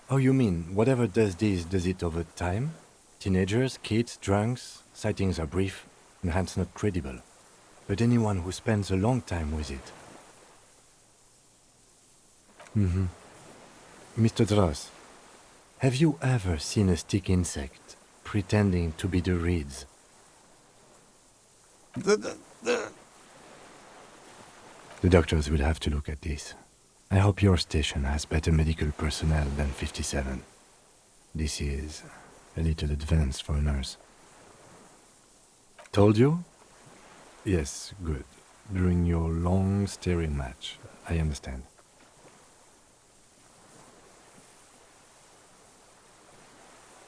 Oh, you mean, whatever does this, does it over time? Teenagers, kids, drunks, sightings are brief, and hence not credible. But anyone who spends a long time with it. Mr. Dross, have you ever seen a stick insect pretending to be the reeds? The doctors will have to look at this. I hope your station has better medical personnel than 57. This is a little advanced for a nurse. Told you? Yes, good. During your long staring match, I understand.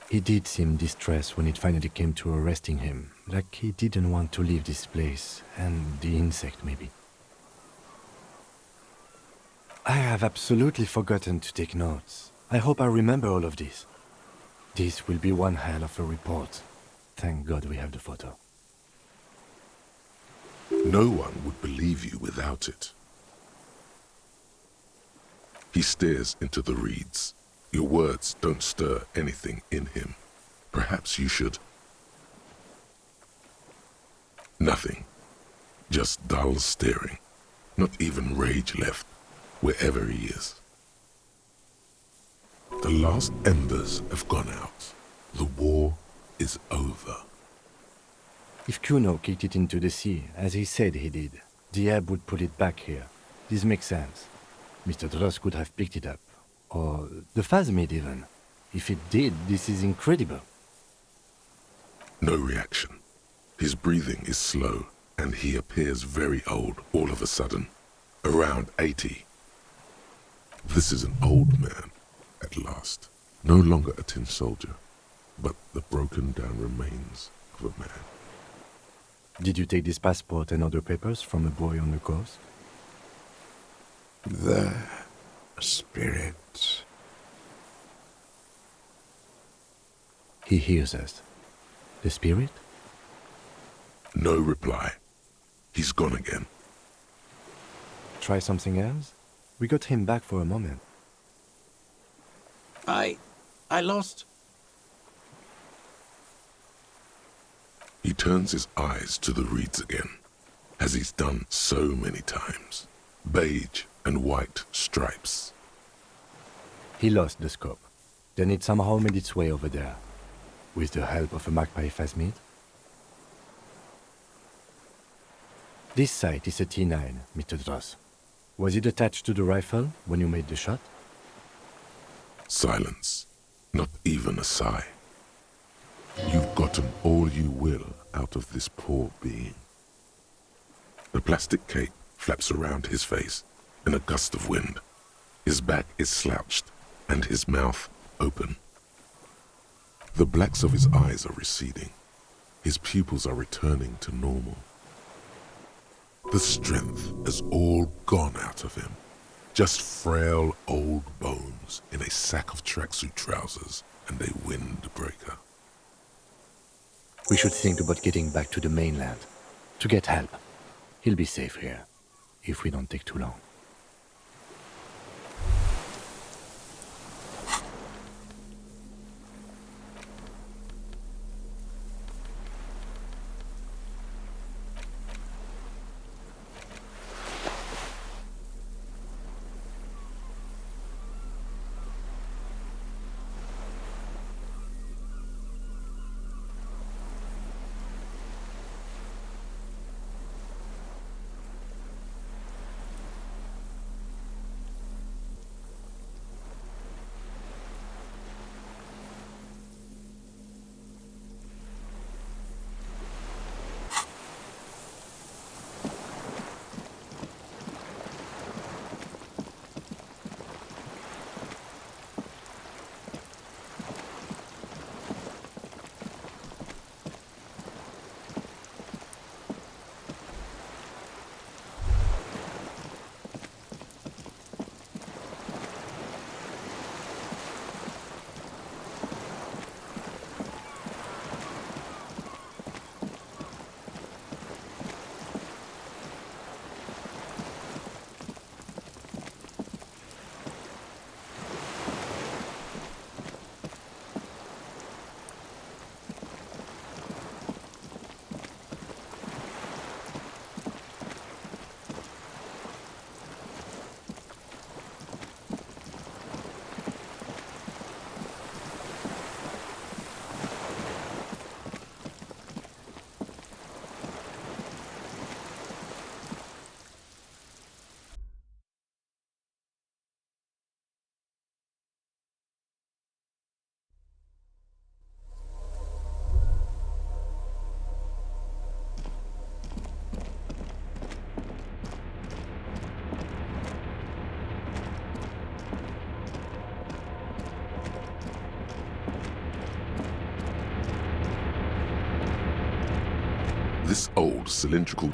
He did seem distressed when it finally came to arresting him, like he didn't want to leave this place, and the insect maybe. I have absolutely forgotten to take notes. I hope I remember all of this. This will be one hell of a report. Thank God we have the photo. No one would believe you without it. He stares into the reeds. Your words don't stir anything in him. Perhaps you should. Nothing. Just dull staring. Not even rage left, wherever he is. The last embers have gone out. The war is over. If Kuno kicked it into the sea, as he said he did, the ebb would put it back here. This makes sense. Mr. Dross could have picked it up. Or the phasmid even. If it did, this is incredible. No reaction. His breathing is slow, and he appears very old all of a sudden. Around 80. This is an old man, at last. No longer a tin soldier, but the broken down remains of a man. Did you take this passport and other papers from a boy on the coast? The spirit. He hears us. The spirit? No reply. He's gone again. Try something else? We got him back for a moment. I lost. He turns his eyes to the reeds again, as he's done so many times. Beige and white stripes. He lost the scope. Then it somehow made its way over there. With the help of a magpie phasmid. This sight is a T9, Mr. Dross. Was it attached to the rifle when you made the shot? Silence. Not even a sigh. You've gotten all you will out of this poor being. The plastic cape flaps around his face in a gust of wind. His back is slouched and his mouth open. The blacks of his eyes are receding. His pupils are returning to normal. The strength has all gone out of him. Just frail old bones in a sack of tracksuit trousers and a windbreaker. We should think about getting back to the mainland. To get help. He'll be safe here. If we don't take too long. This old cylindrical...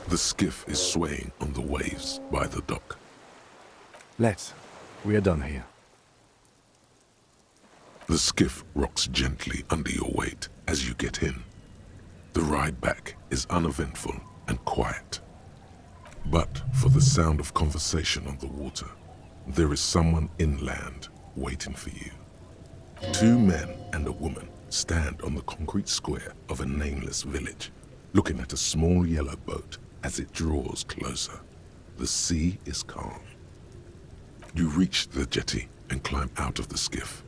The skiff is swaying on the waves by the dock. Let's. We are done here. The skiff rocks gently under your weight as you get in. The ride back is uneventful and quiet. But for the sound of conversation on the water, there is someone inland waiting for you. 2 men and a woman stand on the concrete square of a nameless village, looking at a small yellow boat as it draws closer. The sea is calm. You reach the jetty and climb out of the skiff.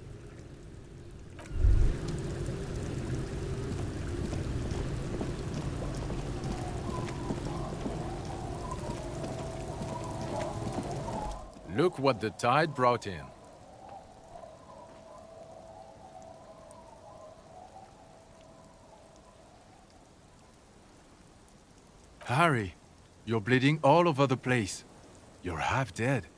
Look what the tide brought in. Harry, you're bleeding all over the place. You're half dead.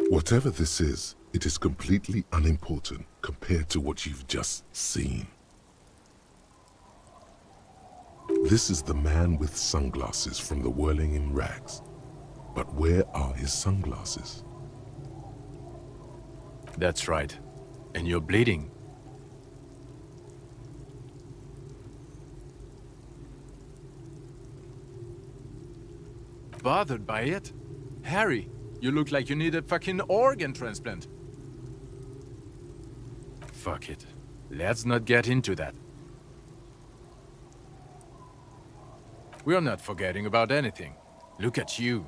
Whatever this is, it is completely unimportant compared to what you've just seen. This is the man with sunglasses from the Whirling in Rags. But where are his sunglasses? That's right. And you're bleeding. Bothered by it? Harry, you look like you need a fucking organ transplant. Fuck it. Let's not get into that. We're not forgetting about anything. Look at you.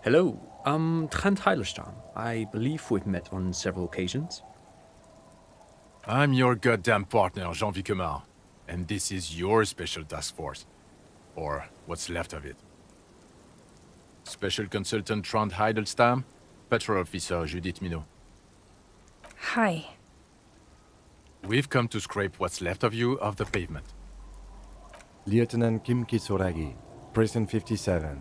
Hello, I'm Trent Heilerstam. I believe we've met on several occasions. I'm your goddamn partner, Jean Vicomar. And this is your special task force. Or what's left of it. Special Consultant Trent Heidelstam, Patrol Officer Judith Minot. Hi. We've come to scrape what's left of you off the pavement. Lieutenant Kim Kitsuragi, Precinct 57.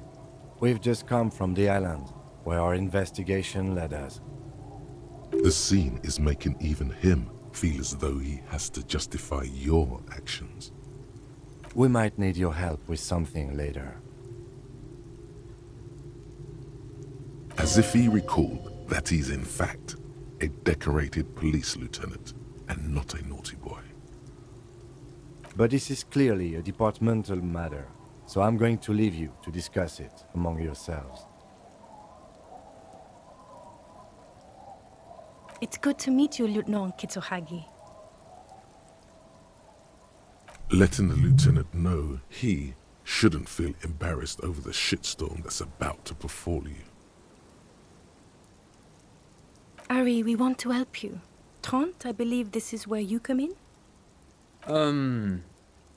We've just come from the island, where our investigation led us. The scene is making even him feel as though he has to justify your actions. We might need your help with something later. As if he recalled that he's in fact a decorated police lieutenant and not a naughty boy. But this is clearly a departmental matter, so I'm going to leave you to discuss it among yourselves. It's good to meet you, Lieutenant Kitsuhagi. Letting the lieutenant know he shouldn't feel embarrassed over the shitstorm that's about to befall you. Ari, we want to help you. Trent, I believe this is where you come in?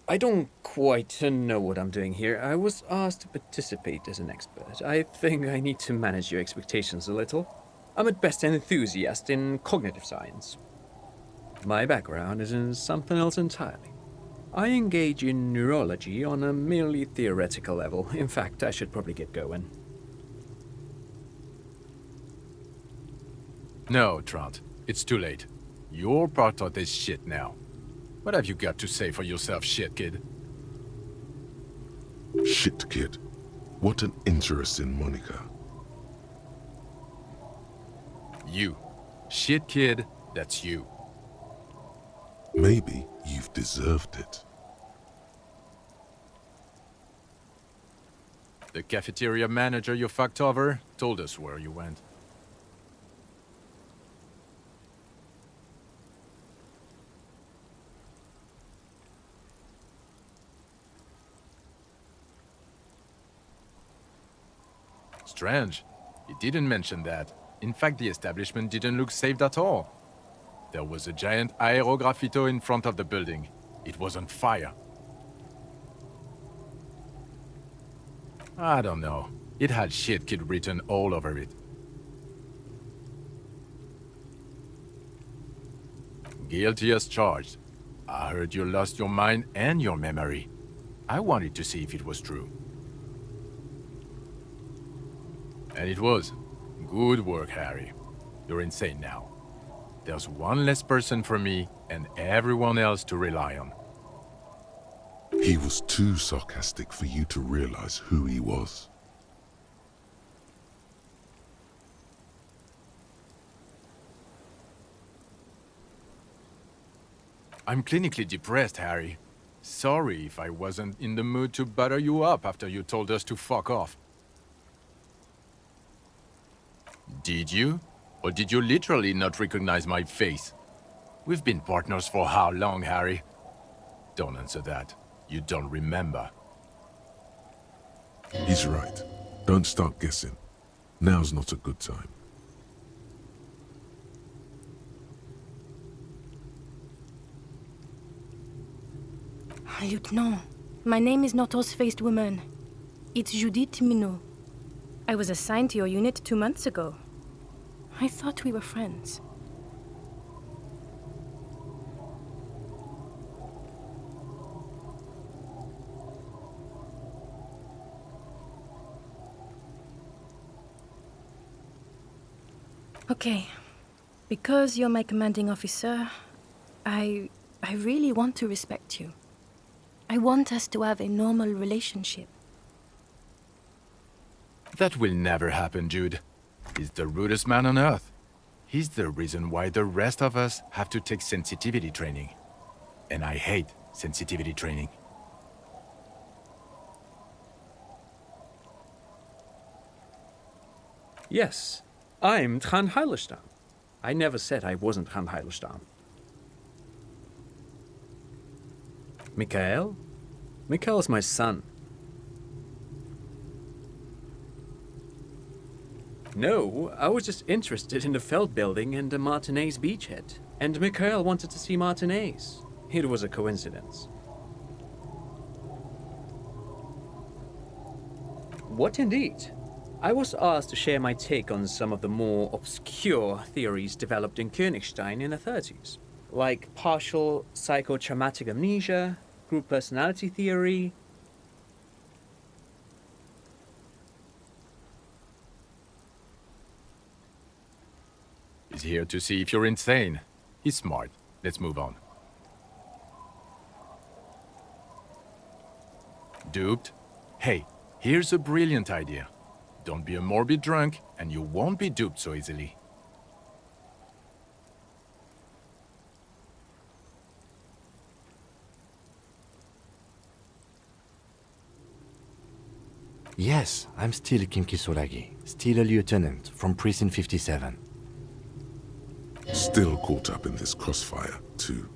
I don't quite know what I'm doing here. I was asked to participate as an expert. I think I need to manage your expectations a little. I'm at best an enthusiast in cognitive science. My background is in something else entirely. I engage in neurology on a merely theoretical level. In fact, I should probably get going. No, Trent. It's too late. You're part of this shit now. What have you got to say for yourself, shit kid? Shit kid. What an interesting moniker. You. Shit kid, that's you. Maybe you've deserved it. The cafeteria manager you fucked over told us where you went. Strange. He didn't mention that. In fact, the establishment didn't look saved at all. There was a giant aerograffito in front of the building. It was on fire. I don't know. It had shit kid written all over it. Guilty as charged. I heard you lost your mind and your memory. I wanted to see if it was true. And it was. Good work, Harry. You're insane now. There's one less person for me and everyone else to rely on. He was too sarcastic for you to realize who he was. I'm clinically depressed, Harry. Sorry if I wasn't in the mood to butter you up after you told us to fuck off. Did you? Or did you literally not recognize my face? We've been partners for how long, Harry? Don't answer that. You don't remember. He's right. Don't start guessing. Now's not a good time. Lieutenant, my name is not Horse-Faced Woman. It's Judith Minot. I was assigned to your unit 2 months ago. I thought we were friends. Okay. Because you're my commanding officer, I really want to respect you. I want us to have a normal relationship. That will never happen, Jude. He's the rudest man on Earth. He's the reason why the rest of us have to take sensitivity training. And I hate sensitivity training. Yes, I'm Trent Heilerstam. I never said I wasn't Trent Heilerstam. Mikhail? Mikhail's my son. No, I was just interested in the Feld building and the Martinez beachhead. And Mikhail wanted to see Martinez. It was a coincidence. What indeed? I was asked to share my take on some of the more obscure theories developed in Königstein in the 30s, like partial psychotraumatic amnesia, group personality theory. He's here to see if you're insane. He's smart. Let's move on. Duped? Hey, here's a brilliant idea. Don't be a morbid drunk, and you won't be duped so easily. Yes, I'm still Kim Kisolagi, still a lieutenant from Precinct 57. Still caught up in this crossfire, too.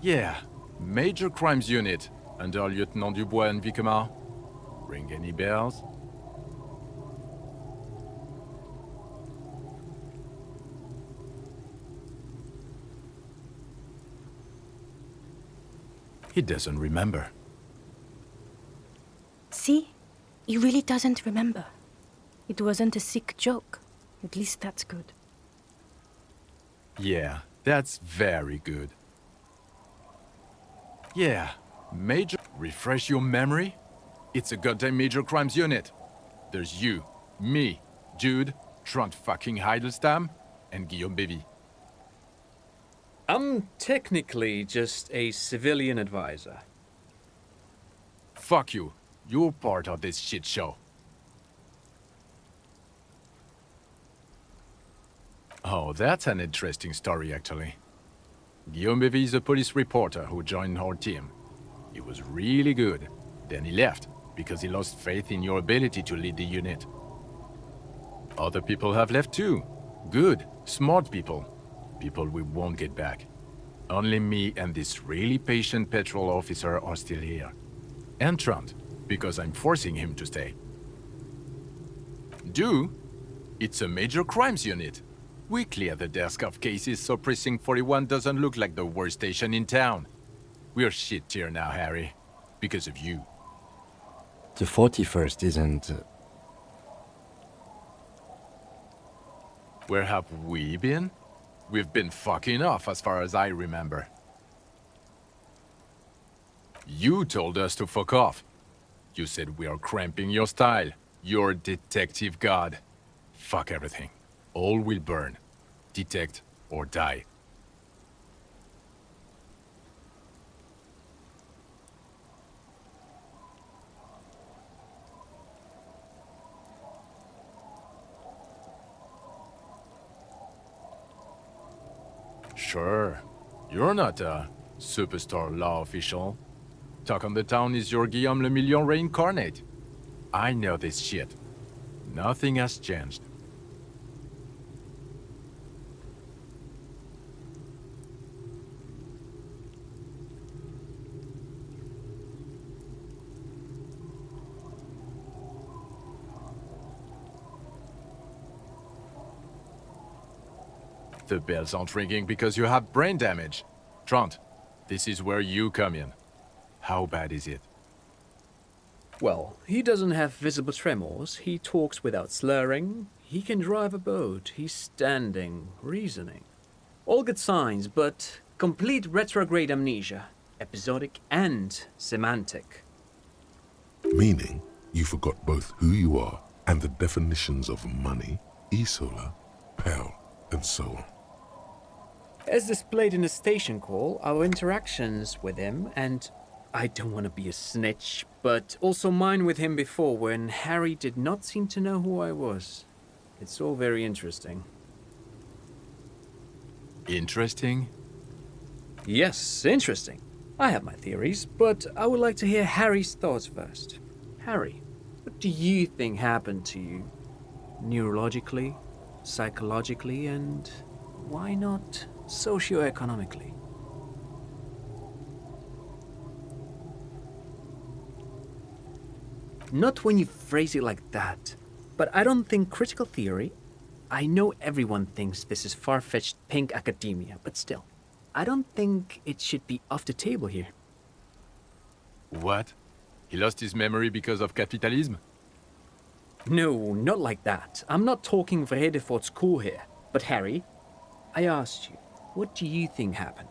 Yeah, Major Crimes Unit, under Lieutenant Dubois and Vicomar. Ring any bells? He doesn't remember. See? He really doesn't remember. It wasn't a sick joke. At least that's good. Yeah, that's very good. Yeah, Major... Refresh your memory? It's a goddamn Major Crimes Unit. There's you, me, Jude, Trent fucking Heidelstam, and Guillaume Bevy. I'm technically just a civilian advisor. Fuck you. You're part of this shit show. Oh, that's an interesting story, actually. Guillaume Bevy is a police reporter who joined our team. He was really good. Then he left, because he lost faith in your ability to lead the unit. Other people have left too. Good, smart people. People we won't get back. Only me and this really patient patrol officer are still here. And Trent, because I'm forcing him to stay. Do? It's a Major Crimes Unit. We clear the desk of cases so Precinct 41 doesn't look like the worst station in town. We're shit tier now, Harry. Because of you. The 41st isn't... Where have we been? We've been fucking off as far as I remember. You told us to fuck off. You said we are cramping your style. You're detective god. Fuck everything. All will burn. Detect or die. Sure. You're not a superstar law official. Talk on the town is your Guillaume Le Million reincarnate. I know this shit. Nothing has changed. The bells aren't ringing because you have brain damage. Trent, this is where you come in. How bad is it? Well, he doesn't have visible tremors, he talks without slurring, he can drive a boat, he's standing, reasoning. All good signs, but complete retrograde amnesia, episodic and semantic. Meaning, you forgot both who you are and the definitions of money, Isola, Pell, and so on. As displayed in the station call, our interactions with him, and I don't want to be a snitch, but also mine with him before when Harry did not seem to know who I was. It's all very interesting. Interesting? Yes, interesting. I have my theories, but I would like to hear Harry's thoughts first. Harry, what do you think happened to you? Neurologically, psychologically, and why not socioeconomically? Not when you phrase it like that. But I don't think critical theory... I know everyone thinks this is far-fetched pink academia, but still, I don't think it should be off the table here. What? He lost his memory because of capitalism? No, not like that. I'm not talking vrede for school here. But Harry, I asked you, what do you think happened?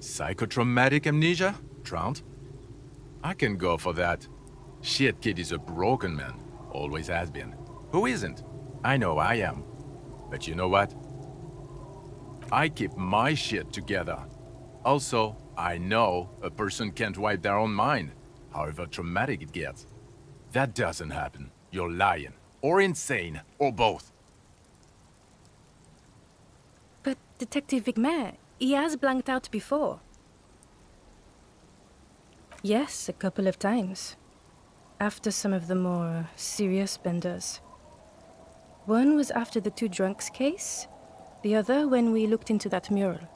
Psychotraumatic amnesia? Trant? I can go for that. Shit, kid is a broken man. Always has been. Who isn't? I know I am. But you know what? I keep my shit together. Also, I know a person can't wipe their own mind, however traumatic it gets. That doesn't happen. You're lying. Or insane. Or both. But Detective Vigmer, he has blanked out before. Yes, a couple of times. After some of the more serious benders. One was after the two drunks case, the other when we looked into that mural.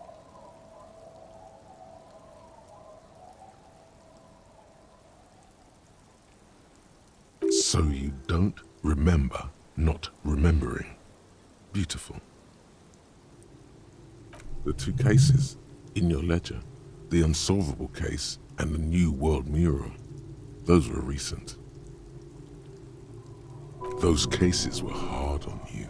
So you don't remember not remembering. Beautiful. The two cases in your ledger, the unsolvable case and the New World mural, those were recent. Those cases were hard on you.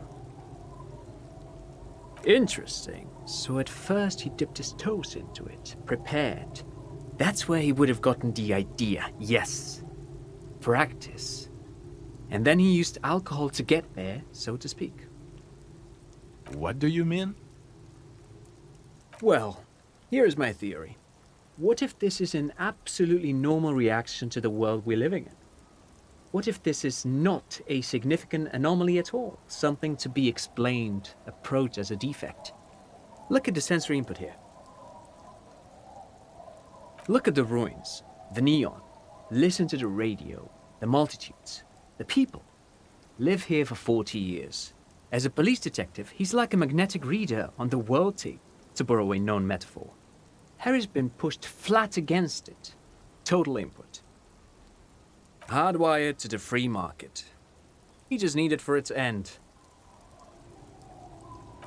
Interesting. So at first he dipped his toes into it, prepared. That's where he would have gotten the idea, yes. Practice. And then he used alcohol to get there, so to speak. What do you mean? Well, here's my theory. What if this is an absolutely normal reaction to the world we're living in? What if this is not a significant anomaly at all? Something to be explained, approached as a defect? Look at the sensory input here. Look at the ruins, the neon. Listen to the radio, the multitudes, the people. Live here for 40 years. As a police detective, he's like a magnetic reader on the world tape, to borrow a known metaphor. Harry's been pushed flat against it. Total input. Hardwired to the free market. He just needed for it to end.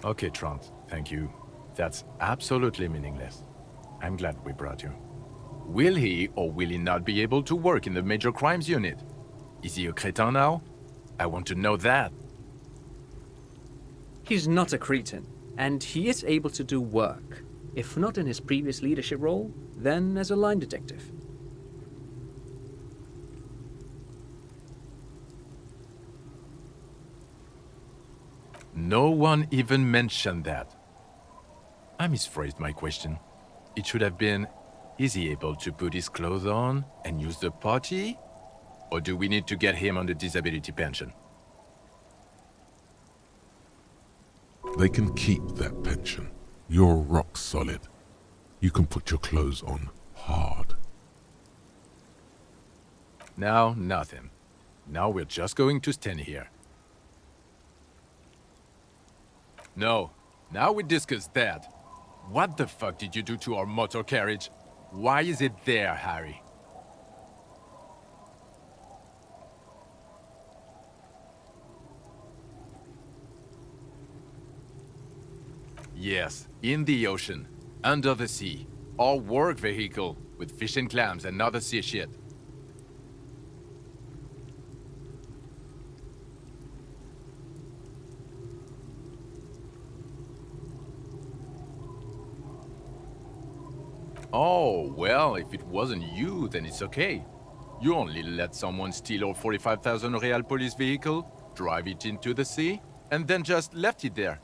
Okay, Trant, thank you. That's absolutely meaningless. I'm glad we brought you. Will he or will he not be able to work in the major crimes unit? Is he a cretin now? I want to know that. He's not a cretin, and he is able to do work. If not in his previous leadership role, then as a line detective. No one even mentioned that. I misphrased my question. It should have been, is he able to put his clothes on and use the potty? Or do we need to get him on the disability pension? They can keep that pension. You're rock solid. You can put your clothes on hard. Now, nothing. Now we're just going to stand here. No, now we discuss that. What the fuck did you do to our motor carriage? Why is it there, Harry? Yes, in the ocean, under the sea. Our work vehicle, with fish and clams and other sea shit. Oh, well, if it wasn't you, then it's okay. You only let someone steal our 45,000 real police vehicle, drive it into the sea, and then just left it there.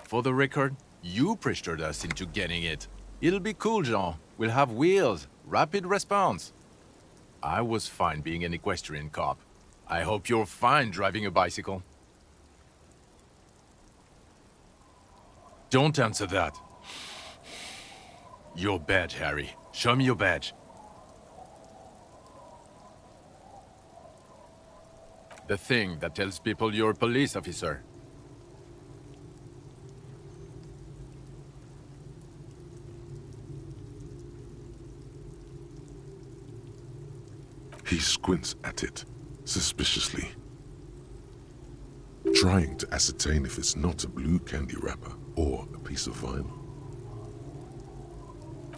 For the record, you pressured us into getting it. It'll be cool, Jean. We'll have wheels, rapid response. I was fine being an equestrian cop. I hope you're fine driving a bicycle. Don't answer that. Your badge, Harry. Show me your badge. The thing that tells people you're a police officer. He squints at it, suspiciously, trying to ascertain if it's not a blue candy wrapper or a piece of vinyl.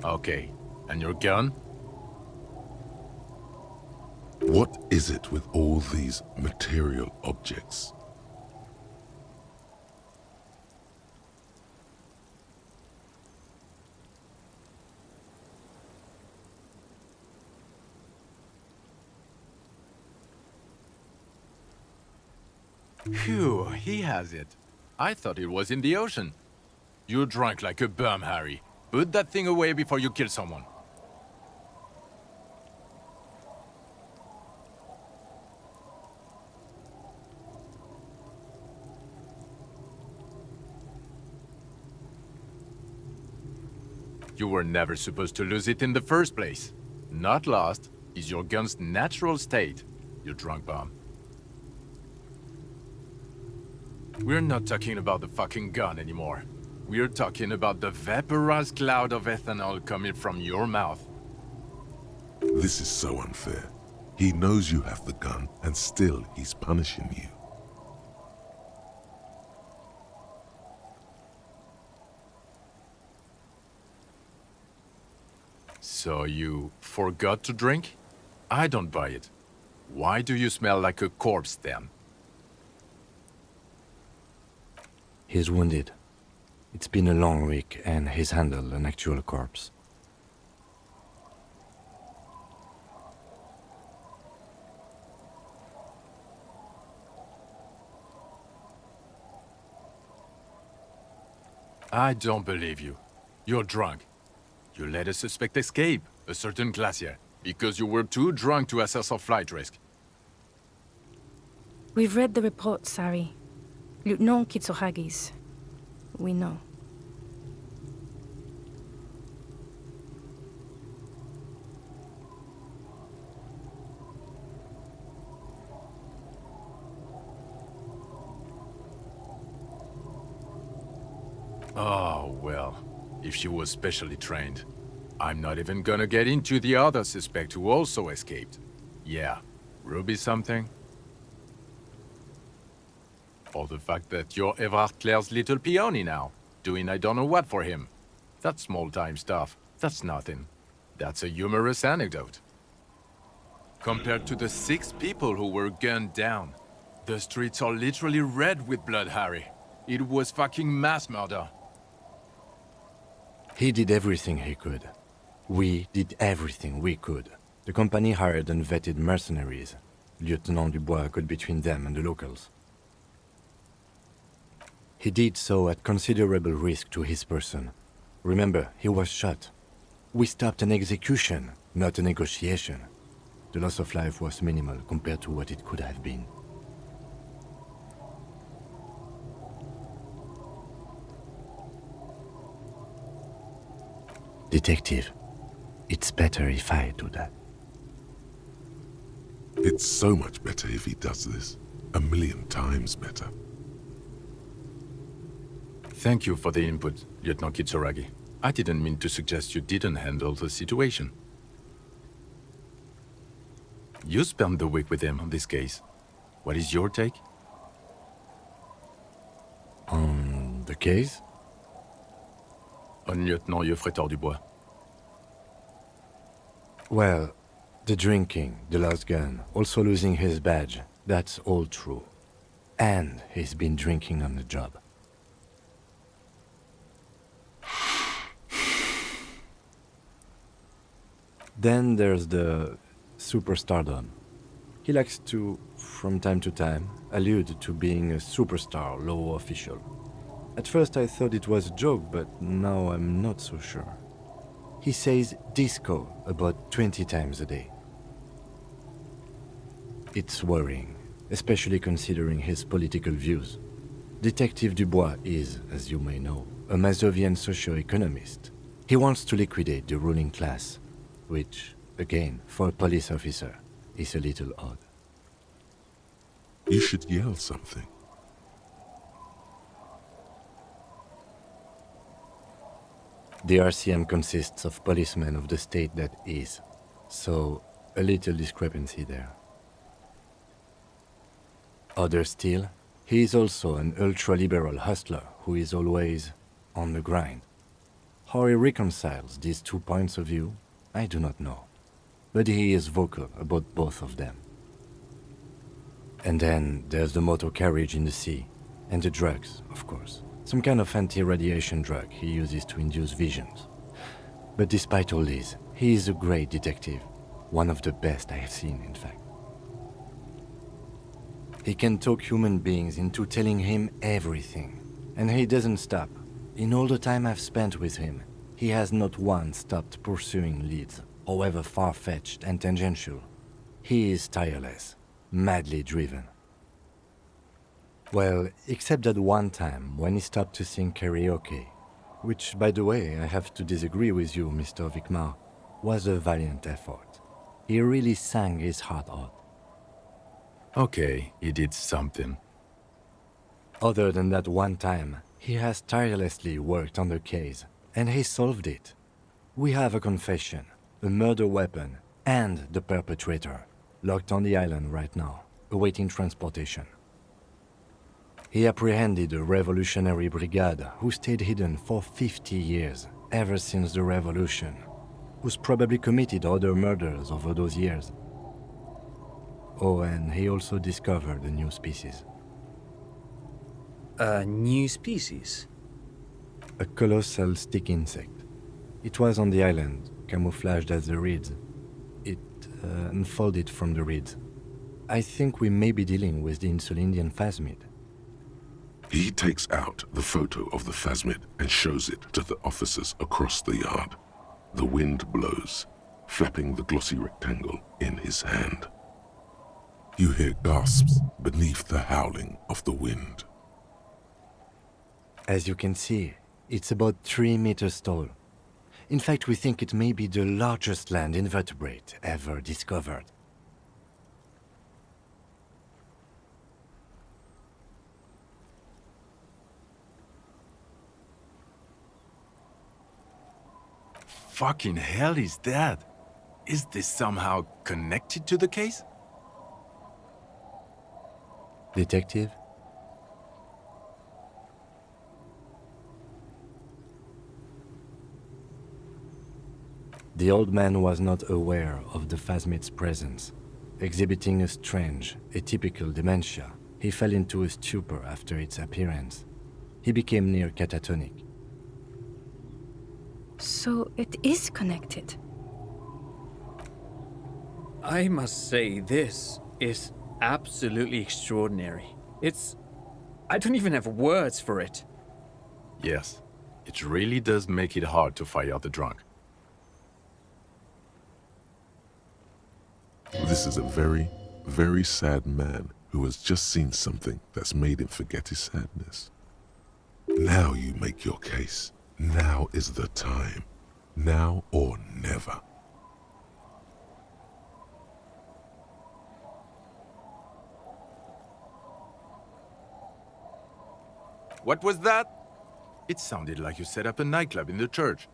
Okay, and your gun? What is it with all these material objects? Phew, he has it. I thought it was in the ocean. You're drunk like a bum, Harry. Put that thing away before you kill someone. You were never supposed to lose it in the first place. Not lost is your gun's natural state, you drunk bum. We're not talking about the fucking gun anymore. We're talking about the vaporized cloud of ethanol coming from your mouth. This is so unfair. He knows you have the gun, and still he's punishing you. So you forgot to drink? I don't buy it. Why do you smell like a corpse then? He's wounded. It's been a long week, and he's handled an actual corpse. I don't believe you. You're drunk. You let a suspect escape, a certain glacier, because you were too drunk to assess our flight risk. We've read the reports, Harry. Lieutenant Kitsuhagi's. We know. Oh, well, if she was specially trained. I'm not even gonna get into the other suspect who also escaped. Yeah, Ruby something? Or the fact that you're Everard Claire's little peony now, doing I don't know what for him. That's small-time stuff. That's nothing. That's a humorous anecdote. Compared to the 6 people who were gunned down, the streets are literally red with blood, Harry. It was fucking mass murder. He did everything he could. We did everything we could. The company hired unvetted mercenaries. Lieutenant Dubois got between them and the locals. He did so at considerable risk to his person. Remember, he was shot. We stopped an execution, not a negotiation. The loss of life was minimal compared to what it could have been. Detective, it's better if I do that. It's so much better if he does this. 1,000,000 times better. Thank you for the input, Lieutenant Kitsuragi. I didn't mean to suggest you didn't handle the situation. You spent the week with him on this case. What is your take? On the case? On Lieutenant Geoffrey Dubois. Well, the drinking, the lost gun, also losing his badge, that's all true. And he's been drinking on the job. Then there's the superstardom. He likes to, from time to time, allude to being a superstar law official. At first I thought it was a joke, but now I'm not so sure. He says disco about 20 times a day. It's worrying, especially considering his political views. Detective Dubois is, as you may know, a Mazovian socio-economist. He wants to liquidate the ruling class, which, again, for a police officer, is a little odd. You should yell something. The RCM consists of policemen of the state that is, so a little discrepancy there. Other still, he is also an ultra-liberal hustler who is always on the grind. How he reconciles these 2 points of view, I do not know, but he is vocal about both of them. And then there's the motor carriage in the sea, and the drugs, of course. Some kind of anti-radiation drug he uses to induce visions. But despite all this, he is a great detective, one of the best I have seen, in fact. He can talk human beings into telling him everything, and he doesn't stop. In all the time I've spent with him, he has not once stopped pursuing leads, however far-fetched and tangential. He is tireless, madly driven. Well, except that one time when he stopped to sing karaoke, which, by the way, I have to disagree with you, Mr. Vicmar, was a valiant effort. He really sang his heart out. Okay, he did something. Other than that one time, he has tirelessly worked on the case, and he solved it. We have a confession, a murder weapon, and the perpetrator, locked on the island right now, awaiting transportation. He apprehended a revolutionary brigade who stayed hidden for 50 years, ever since the revolution, who's probably committed other murders over those years. Oh, and he also discovered a new species. A new species? A colossal stick insect. It was on the island, camouflaged as the reeds. It unfolded from the reeds. I think we may be dealing with the Insulindian phasmid. He takes out the photo of the phasmid and shows it to the officers across the yard. The wind blows, flapping the glossy rectangle in his hand. You hear gasps beneath the howling of the wind. As you can see, it's about 3 meters tall. In fact, we think it may be the largest land invertebrate ever discovered. Fucking hell is that? Is this somehow connected to the case? Detective? The old man was not aware of the phasmid's presence. Exhibiting a strange, atypical dementia, he fell into a stupor after its appearance. He became near catatonic. So it is connected. I must say, this is absolutely extraordinary. I don't even have words for it. Yes, it really does make it hard to fight out the drunk. This is a very, very sad man who has just seen something that's made him forget his sadness. Now you make your case. Now is the time. Now or never. What was that? It sounded like you set up a nightclub in the church.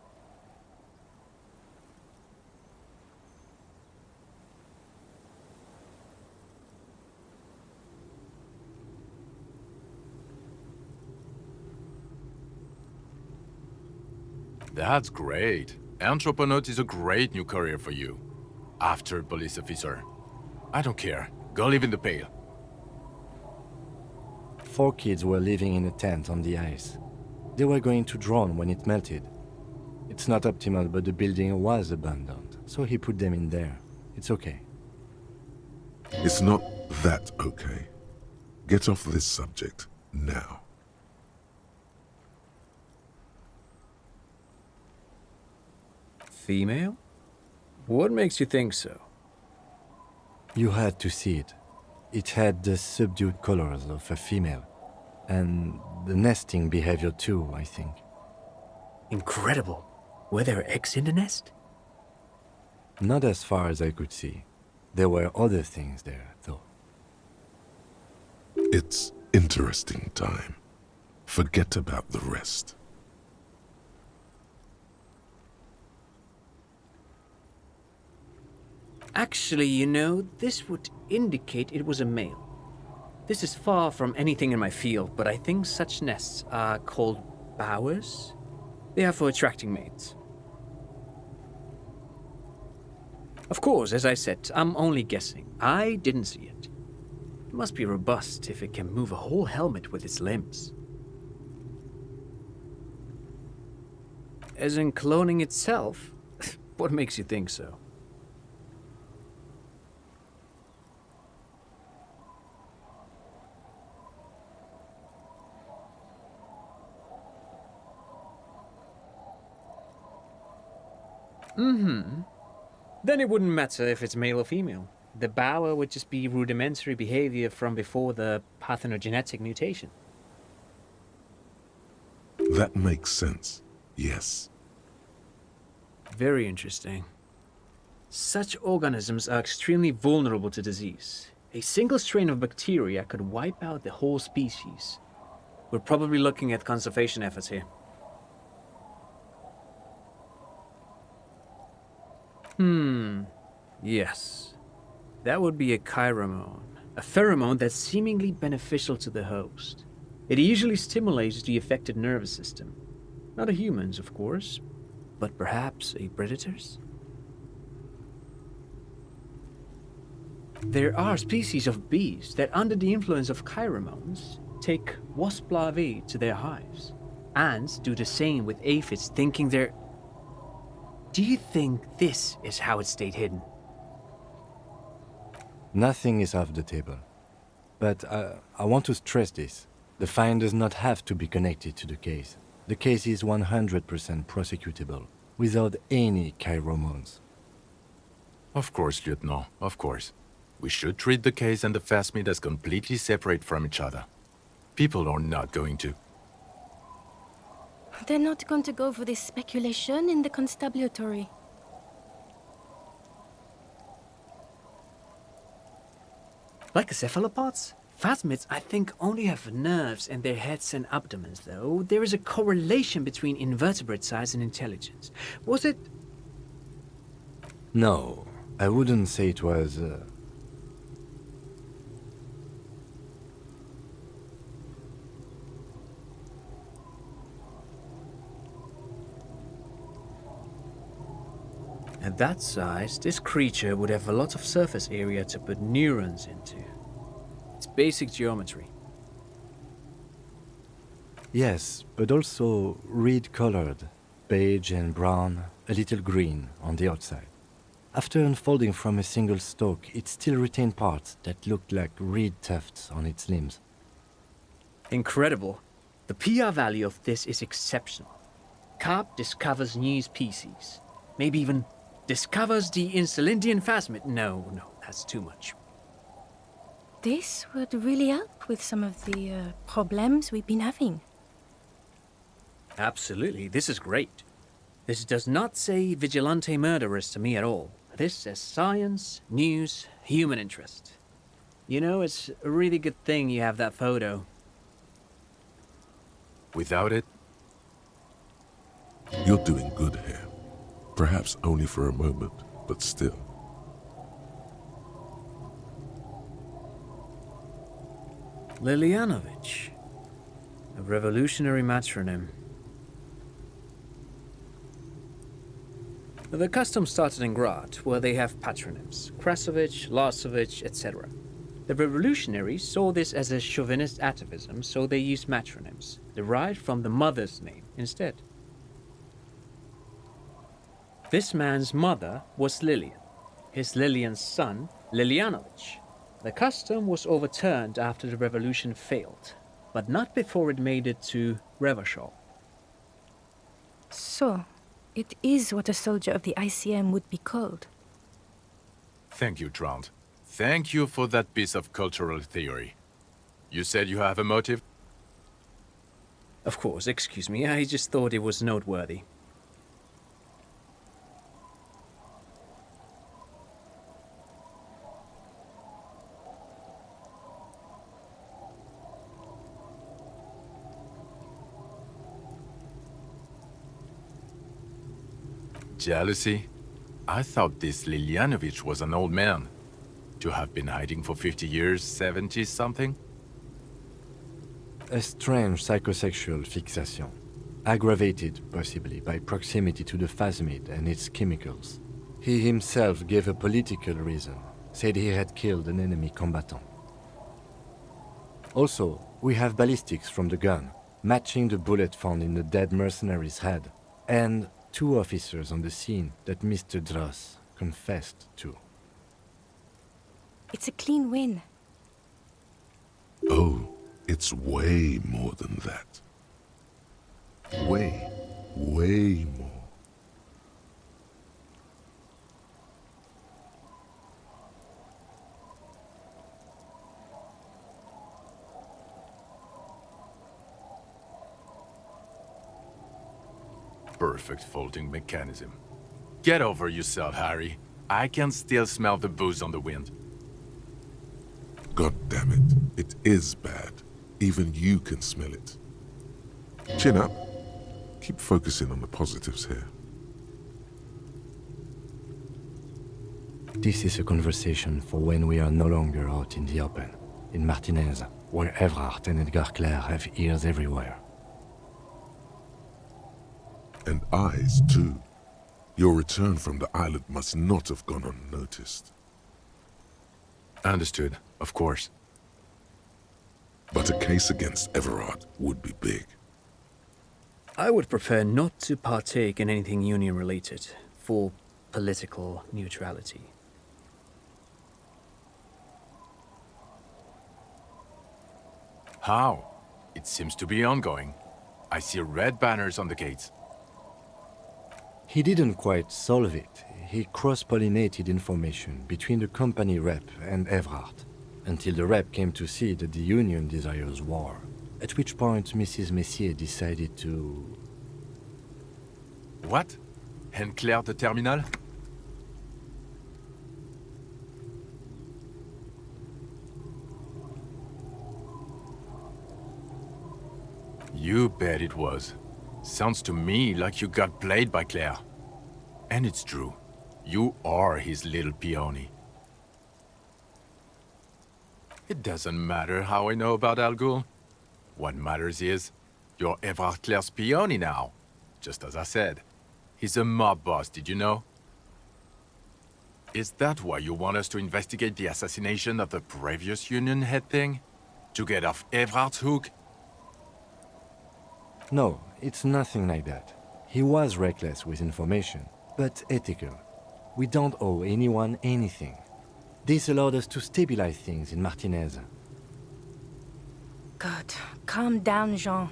That's great. Entrepreneurship is a great new career for you. After police officer. I don't care. Go live in the Pale. 4 kids were living in a tent on the ice. They were going to drown when it melted. It's not optimal, but the building was abandoned, so he put them in there. It's okay. It's not that okay. Get off this subject now. Female? What makes you think so? You had to see it. It had the subdued colors of a female. And the nesting behavior too, I think. Incredible. Were there eggs in the nest? Not as far as I could see. There were other things there, though. It's interesting time. Forget about the rest. Actually, you know, this would indicate it was a male. This is far from anything in my field, but I think such nests are called bowers. They are for attracting mates. Of course, as I said, I'm only guessing. I didn't see it. It must be robust if it can move a whole helmet with its limbs. As in cloning itself? What makes you think so? Then it wouldn't matter if it's male or female. The bower would just be rudimentary behavior from before the parthenogenetic mutation. That makes sense, yes. Very interesting. Such organisms are extremely vulnerable to disease. A single strain of bacteria could wipe out the whole species. We're probably looking at conservation efforts here. Yes. That would be a chiromone. A pheromone that's seemingly beneficial to the host. It usually stimulates the affected nervous system. Not a human's, of course, but perhaps a predator's? There are species of bees that, under the influence of chiromones, take wasp larvae to their hives. Ants do the same with aphids, thinking they're... Do you think this is how it stayed hidden? Nothing is off the table. But I want to stress this. The find does not have to be connected to the case. The case is 100% prosecutable, without any chiromones. Of course, Lieutenant, of course. We should treat the case and the phasmid as completely separate from each other. People are not going to. They're not going to go for this speculation in the constabulary. Like the cephalopods? Phasmids, I think, only have nerves in their heads and abdomens, though. There is a correlation between invertebrate size and intelligence. Was it... No, I wouldn't say it was... At that size, this creature would have a lot of surface area to put neurons into. It's basic geometry. Yes, but also reed-colored, beige and brown, a little green on the outside. After unfolding from a single stalk, it still retained parts that looked like reed tufts on its limbs. Incredible. The PR value of this is exceptional. Carp discovers new species. Maybe even discovers the Insulindian phasmid. No, that's too much. This would really help with some of the problems we've been having. Absolutely, this is great. This does not say vigilante murderers to me at all. This says science, news, human interest. You know, it's a really good thing you have that photo. Without it, You're doing good here. Perhaps only for a moment, but still. Lilianovich. A revolutionary matronym. The custom started in Grad, where they have patronyms. Krasovich, Lasovich, etc. The revolutionaries saw this as a chauvinist atavism, so they used matronyms, derived from the mother's name instead. This man's mother was Lilian. His Lilian's son, Lilianovich. The custom was overturned after the revolution failed, but not before it made it to Revachol. So, it is what a soldier of the ICM would be called. thank you, Trant. Thank you for that piece of cultural theory. You said you have a motive? Of course, excuse me, I just thought it was noteworthy. Jealousy? I thought this Lilyanovich was an old man. To have been hiding for 50 years, 70-something? A strange psychosexual fixation, aggravated possibly by proximity to the phasmid and its chemicals. He himself gave a political reason, said he had killed an enemy combatant. Also, we have ballistics from the gun, matching the bullet found in the dead mercenary's head, and 2 officers on the scene that Mr. Dross confessed to. It's a clean win. Oh, it's way more than that. Way, way more. Perfect folding mechanism. Get over yourself, Harry. I can still smell the booze on the wind. God damn it. It is bad. Even you can smell it. Chin up. Keep focusing on the positives here. This is a conversation for when we are no longer out in the open, in Martinez, where Evrart and Edgar Clare have ears everywhere. And eyes, too. Your return from the island must not have gone unnoticed. Understood, of course. But a case against Everard would be big. I would prefer not to partake in anything union-related, for political neutrality. How? It seems to be ongoing. I see red banners on the gates. He didn't quite solve it. He cross-pollinated information between the company rep and Evrart, until the rep came to see that the Union desires war, at which point Mrs. Messier decided to... What? And Claire the Terminal? You bet it was. Sounds to me like you got played by Claire. And it's true. You are his little peony. It doesn't matter how I know about Al Ghul. What matters is, you're Evrard Claire's peony now. Just as I said. He's a mob boss, did you know? Is that why you want us to investigate the assassination of the previous Union head thing? To get off Evrard's hook? No, it's nothing like that. He was reckless with information, but ethical. We don't owe anyone anything. This allowed us to stabilize things in Martinez. God, calm down, Jean.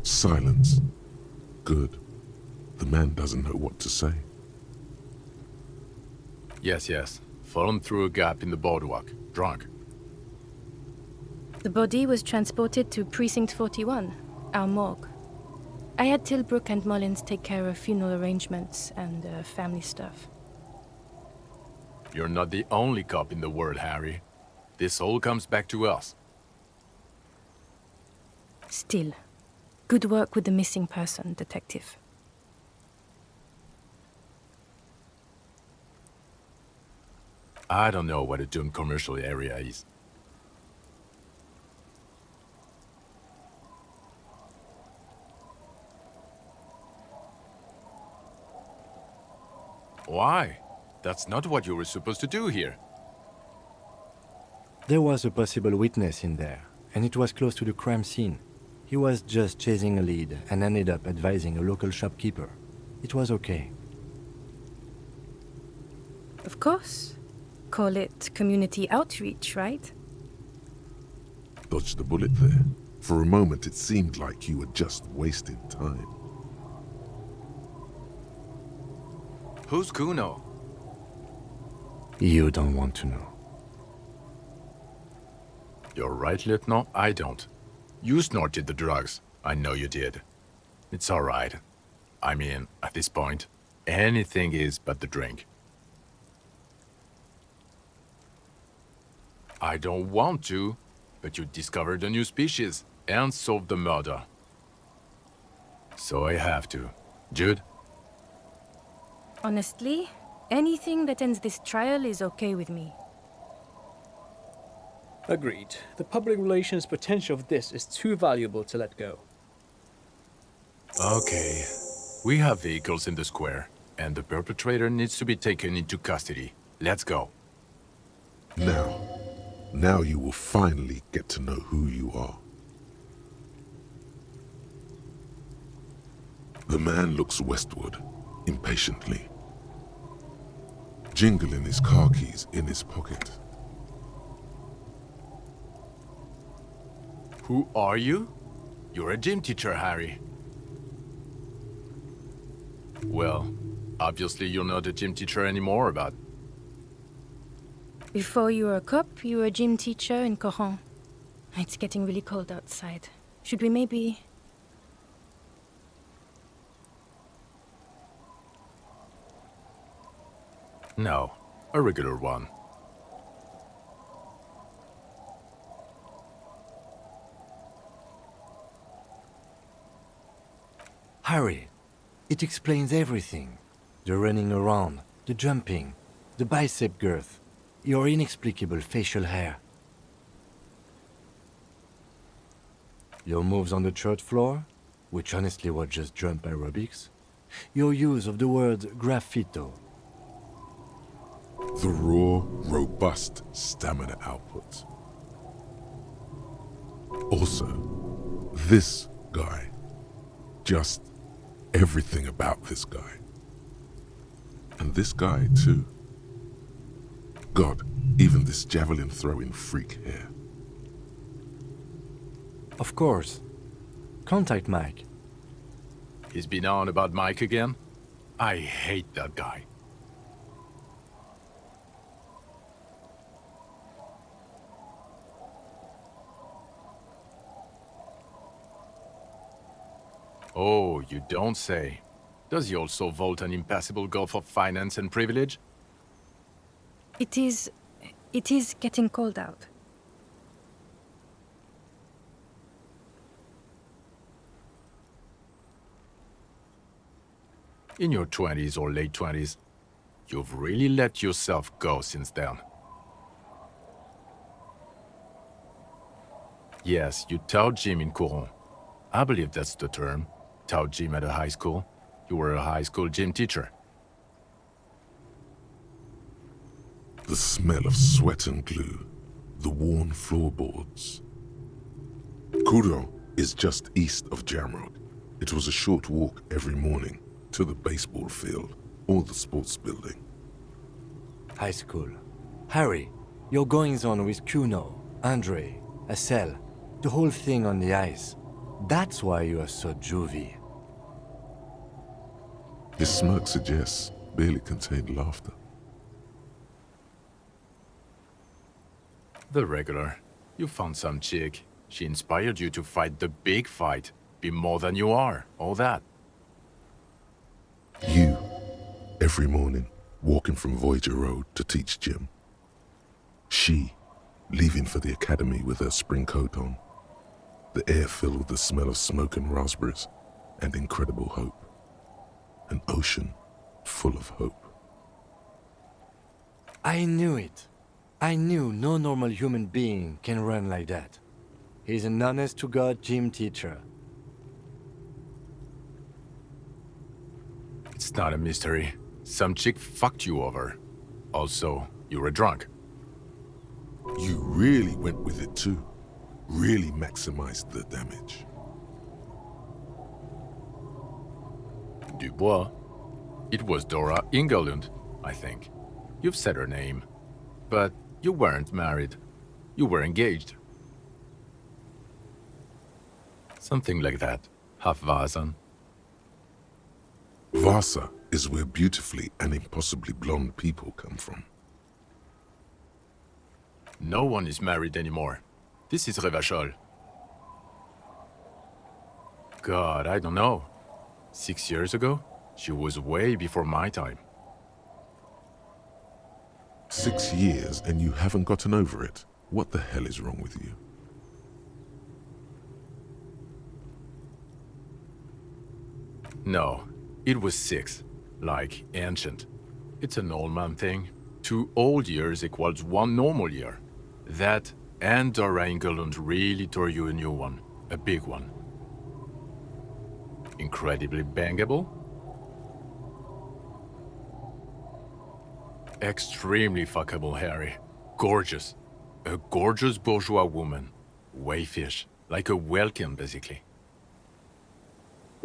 Silence. Good. The man doesn't know what to say. Yes. Fallen through a gap in the boardwalk. Drunk. The body was transported to Precinct 41, our morgue. I had Tilbrook and Mullins take care of funeral arrangements and family stuff. You're not the only cop in the world, Harry. This all comes back to us. Still, good work with the missing person, Detective. I don't know what a doomed commercial area is. Why? That's not what you were supposed to do here. There was a possible witness in there, and it was close to the crime scene. He was just chasing a lead and ended up advising a local shopkeeper. It was okay. Of course. Call it community outreach, right? Dodged a bullet there. For a moment it seemed like you were just wasting time. Who's Kuno? You don't want to know. You're right, Lieutenant. I don't. You snorted the drugs. I know you did. It's all right. I mean, at this point, anything is but the drink. I don't want to, but you discovered a new species and solved the murder. So I have to. Jude? Honestly, anything that ends this trial is okay with me. Agreed. The public relations potential of this is too valuable to let go. Okay. We have vehicles in the square, and the perpetrator needs to be taken into custody. Let's go. Now you will finally get to know who you are. The man looks westward, impatiently, jingling his car keys in his pocket. Who are you? You're a gym teacher, Harry. Well, obviously you're not a gym teacher anymore, but... Before you were a cop, you were a gym teacher in Coron. It's getting really cold outside. Should we maybe... No, a regular one. Harry, it explains everything. The running around, the jumping, the bicep girth, your inexplicable facial hair. Your moves on the church floor, which honestly was just jump aerobics. Your use of the word graffito. The raw, robust stamina output. Also, this guy. Just everything about this guy. And this guy, too. God, even this javelin-throwing freak here. Of course. Contact Mike. He's been on about Mike again? I hate that guy. Oh, you don't say. Does he also vault an impassable gulf of finance and privilege? It is getting cold out. In your 20s or late 20s, you've really let yourself go since then. Yes, you taught gym in Coron. I believe that's the term. Taught gym at a high school. You were a high school gym teacher. The smell of sweat and glue, the worn floorboards. Coron is just east of Jamrock. It was a short walk every morning to the baseball field or the sports building. High school. Harry, your goings-on with Kuno, Andre, Assel, the whole thing on the ice. That's why you are so juvie. His smirk suggests barely contained laughter. The regular. You found some chick. She inspired you to fight the big fight. Be more than you are. All that. You, every morning, walking from Voyager Road to teach gym. She, leaving for the academy with her spring coat on. The air filled with the smell of smoke and raspberries and incredible hope. An ocean full of hope. I knew it. I knew no normal human being can run like that. He's an honest-to-God gym teacher. It's not a mystery. Some chick fucked you over. Also, you were drunk. You really went with it too. Really maximized the damage. Dubois. It was Dora Ingerlund, I think. You've said her name. But you weren't married. You were engaged. Something like that. Half Vasan. Vasa is where beautifully and impossibly blonde people come from. No one is married anymore. This is Revachol. God, I don't know. 6 years ago? She was way before my time. 6 years and you haven't gotten over it. What the hell is wrong with you? No, it was 6. like ancient. It's an old man thing. 2 old years equals 1 normal year. That and Dora Engelund really tore you a new one. A big one. Incredibly bangable? Extremely fuckable, Harry. Gorgeous. A gorgeous bourgeois woman. Wayfish. Like a Welkin, basically.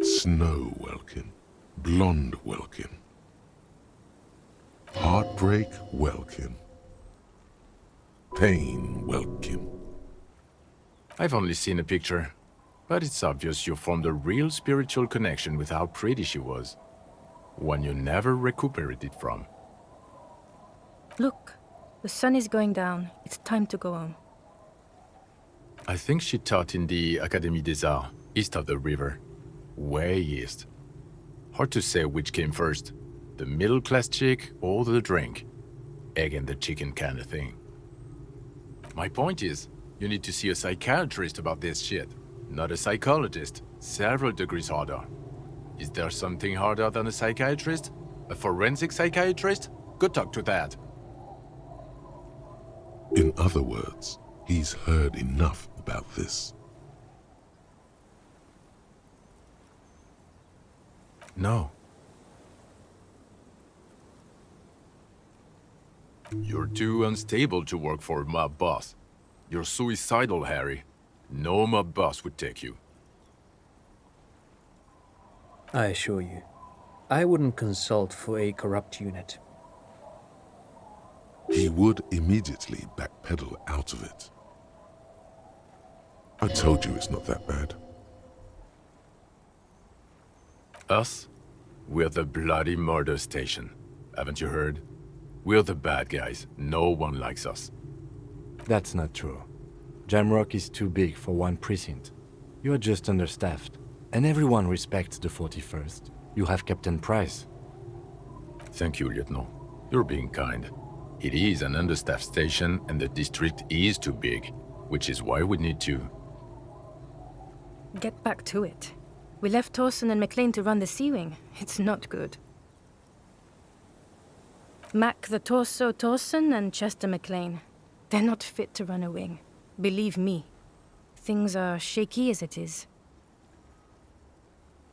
Snow Welkin. Blonde Welkin. Heartbreak Welkin. Pain Welkin. I've only seen a picture, but it's obvious you formed a real spiritual connection with how pretty she was. One you never recuperated from. Look, the sun is going down. It's time to go home. I think she taught in the Académie des Arts, east of the river. Way east. Hard to say which came first, the middle-class chick or the drink. Egg and the chicken kind of thing. My point is, you need to see a psychiatrist about this shit. Not a psychologist. Several degrees harder. Is there something harder than a psychiatrist? A forensic psychiatrist? Good talk to that. In other words, he's heard enough about this. No. You're too unstable to work for a mob boss. You're suicidal, Harry. No mob boss would take you. I assure you, I wouldn't consult for a corrupt unit. He would immediately backpedal out of it. I told you it's not that bad. Us? We're the bloody murder station. Haven't you heard? We're the bad guys. No one likes us. That's not true. Jamrock is too big for one precinct. You are just understaffed, and everyone respects the 41st. You have Captain Price. Thank you, Lieutenant. You're being kind. It is an understaffed station, and the district is too big, which is why we need to... Get back to it. We left Torsen and McLean to run the Sea Wing. It's not good. Mac the Torso Torsen and Chester McLean. They're not fit to run a wing. Believe me. Things are shaky as it is.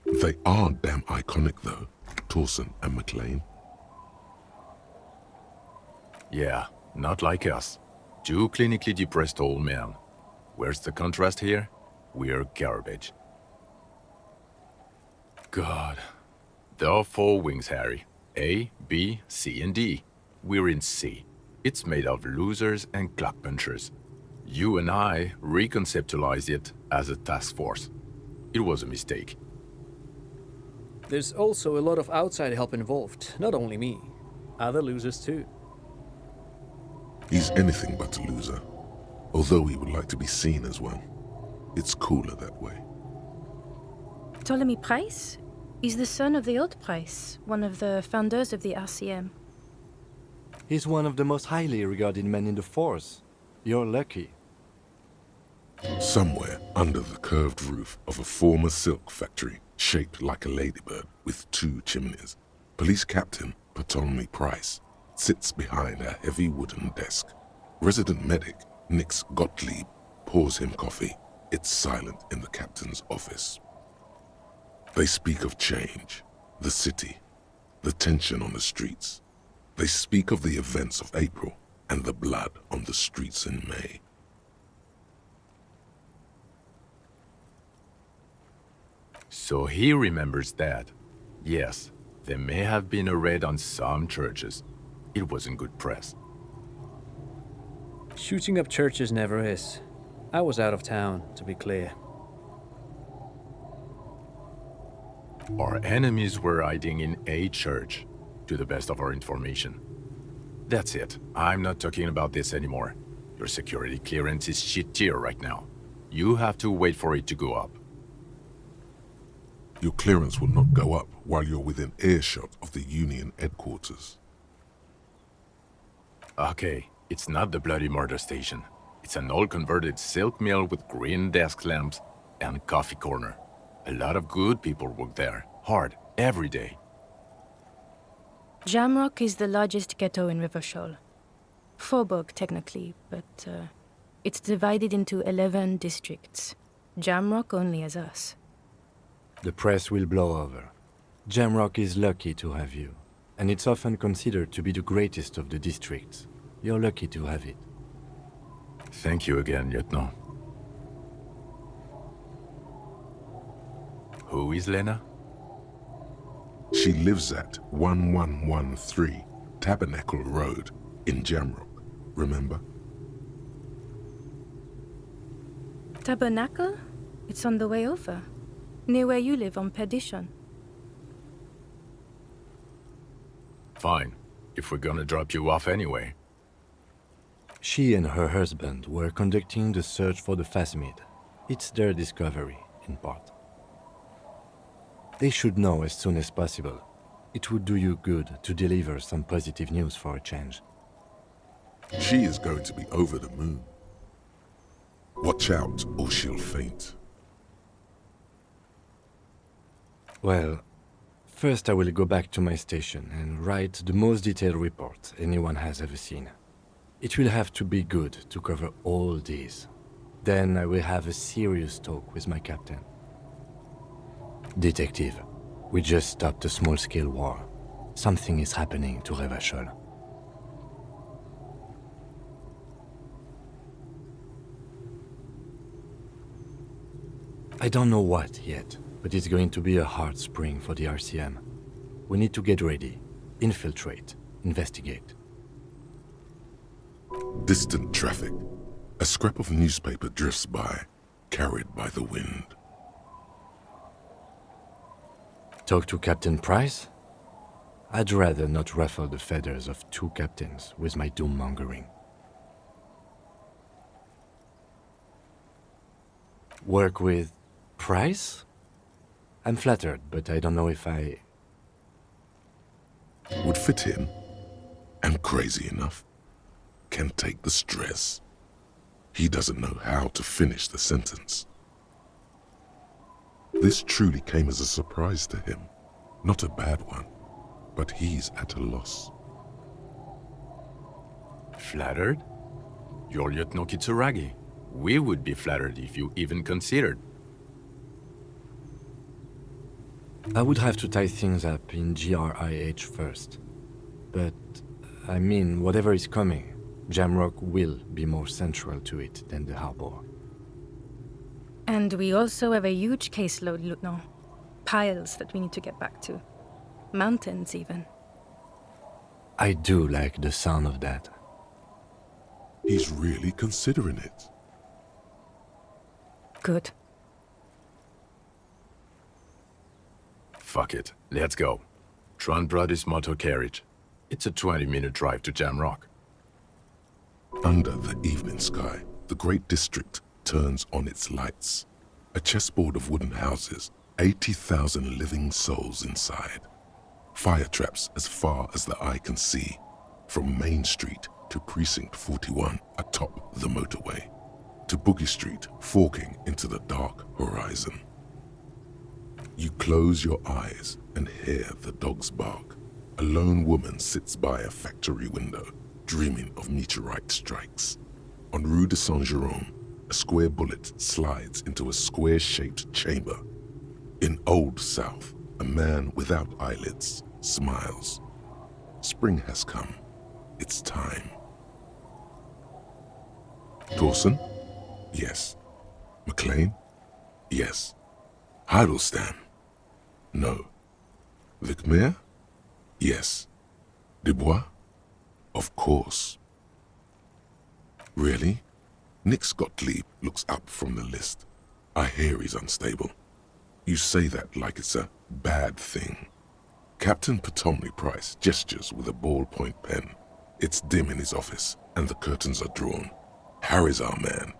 They are damn iconic though, Torsen and McLean. Yeah, not like us. 2 clinically depressed old men. Where's the contrast here? We're garbage. God. There are 4 wings, Harry. A, B, C, and D. We're in C. It's made of losers and clock punchers. You and I reconceptualized it as a task force. It was a mistake. There's also a lot of outside help involved, not only me. Other losers too. He's anything but a loser, although he would like to be seen as one. It's cooler that way. Ptolemy Price? He's the son of the old Price, one of the founders of the RCM. He's one of the most highly regarded men in the force. You're lucky. Somewhere under the curved roof of a former silk factory shaped like a ladybird with 2 chimneys, Police Captain Ptolemy Price sits behind a heavy wooden desk. Resident medic Nix Gottlieb pours him coffee. It's silent in the captain's office. They speak of change, the city, the tension on the streets. They speak of the events of April and the blood on the streets in May. So he remembers that. Yes, there may have been a raid on some churches. It wasn't good press. Shooting up churches never is. I was out of town, to be clear. Our enemies were hiding in a church, to the best of our information. That's it. I'm not talking about this anymore. Your security clearance is shit tier right now. You have to wait for it to go up. Your clearance will not go up while you're within earshot of the Union headquarters. Okay, it's not the bloody murder station. It's an old converted silk mill with green desk lamps and coffee corner. A lot of good people work there, hard, every day. Jamrock is the largest ghetto in Rivershoal. Faubourg, technically, but it's divided into 11 districts. Jamrock only has us. The press will blow over. Jamrock is lucky to have you, and it's often considered to be the greatest of the districts. You're lucky to have it. Thank you again, Lieutenant. Who is Lena? She lives at 1113 Tabernacle Road in Jamrock, remember? Tabernacle? It's on the way over. Near where you live on Perdition. Fine, if we're gonna drop you off anyway. She and her husband were conducting the search for the Phasmid. It's their discovery, in part. They should know as soon as possible. It would do you good to deliver some positive news for a change. She is going to be over the moon. Watch out or she'll faint. Well, first I will go back to my station and write the most detailed report anyone has ever seen. It will have to be good to cover all these. Then I will have a serious talk with my captain. Detective, we just stopped a small-scale war. Something is happening to Rivershoal. I don't know what yet, but it's going to be a hard spring for the RCM. We need to get ready, infiltrate, investigate. Distant traffic. A scrap of newspaper drifts by, carried by the wind. Talk to Captain Price? I'd rather not ruffle the feathers of two captains with my doom-mongering. Work with Price? I'm flattered, but I don't know if I... Would fit in. And crazy enough. Can take the stress. He doesn't know how to finish the sentence. This truly came as a surprise to him. Not a bad one, but he's at a loss. Flattered? You're Lieutenant Kitsuragi. We would be flattered if you even considered. I would have to tie things up in GRIH first. But, I mean, whatever is coming, Jamrock will be more central to it than the harbor. And we also have a huge caseload, Lieutenant. Piles that we need to get back to. Mountains, even. I do like the sound of that. He's really considering it. Good. Fuck it, let's go. Tron brought his motor carriage. It's a 20-minute drive to Jamrock. Under the evening sky, the great district turns on its lights. A chessboard of wooden houses, 80,000 living souls inside. Fire traps as far as the eye can see, from Main Street to Precinct 41 atop the motorway, to Boogie Street forking into the dark horizon. You close your eyes and hear the dogs bark. A lone woman sits by a factory window, dreaming of meteorite strikes. On Rue de Saint-Jérôme, a square bullet slides into a square-shaped chamber. In Old South, a man without eyelids smiles. Spring has come. It's time. Dawson? Yes. McLean? Yes. Heidelstein? No. Vicmere? Yes. Dubois? Of course. Really? Nix Gottlieb looks up from the list. I hear he's unstable. You say that like it's a bad thing. Captain Potomny Price gestures with a ballpoint pen. It's dim in his office, and the curtains are drawn. Harry's our man.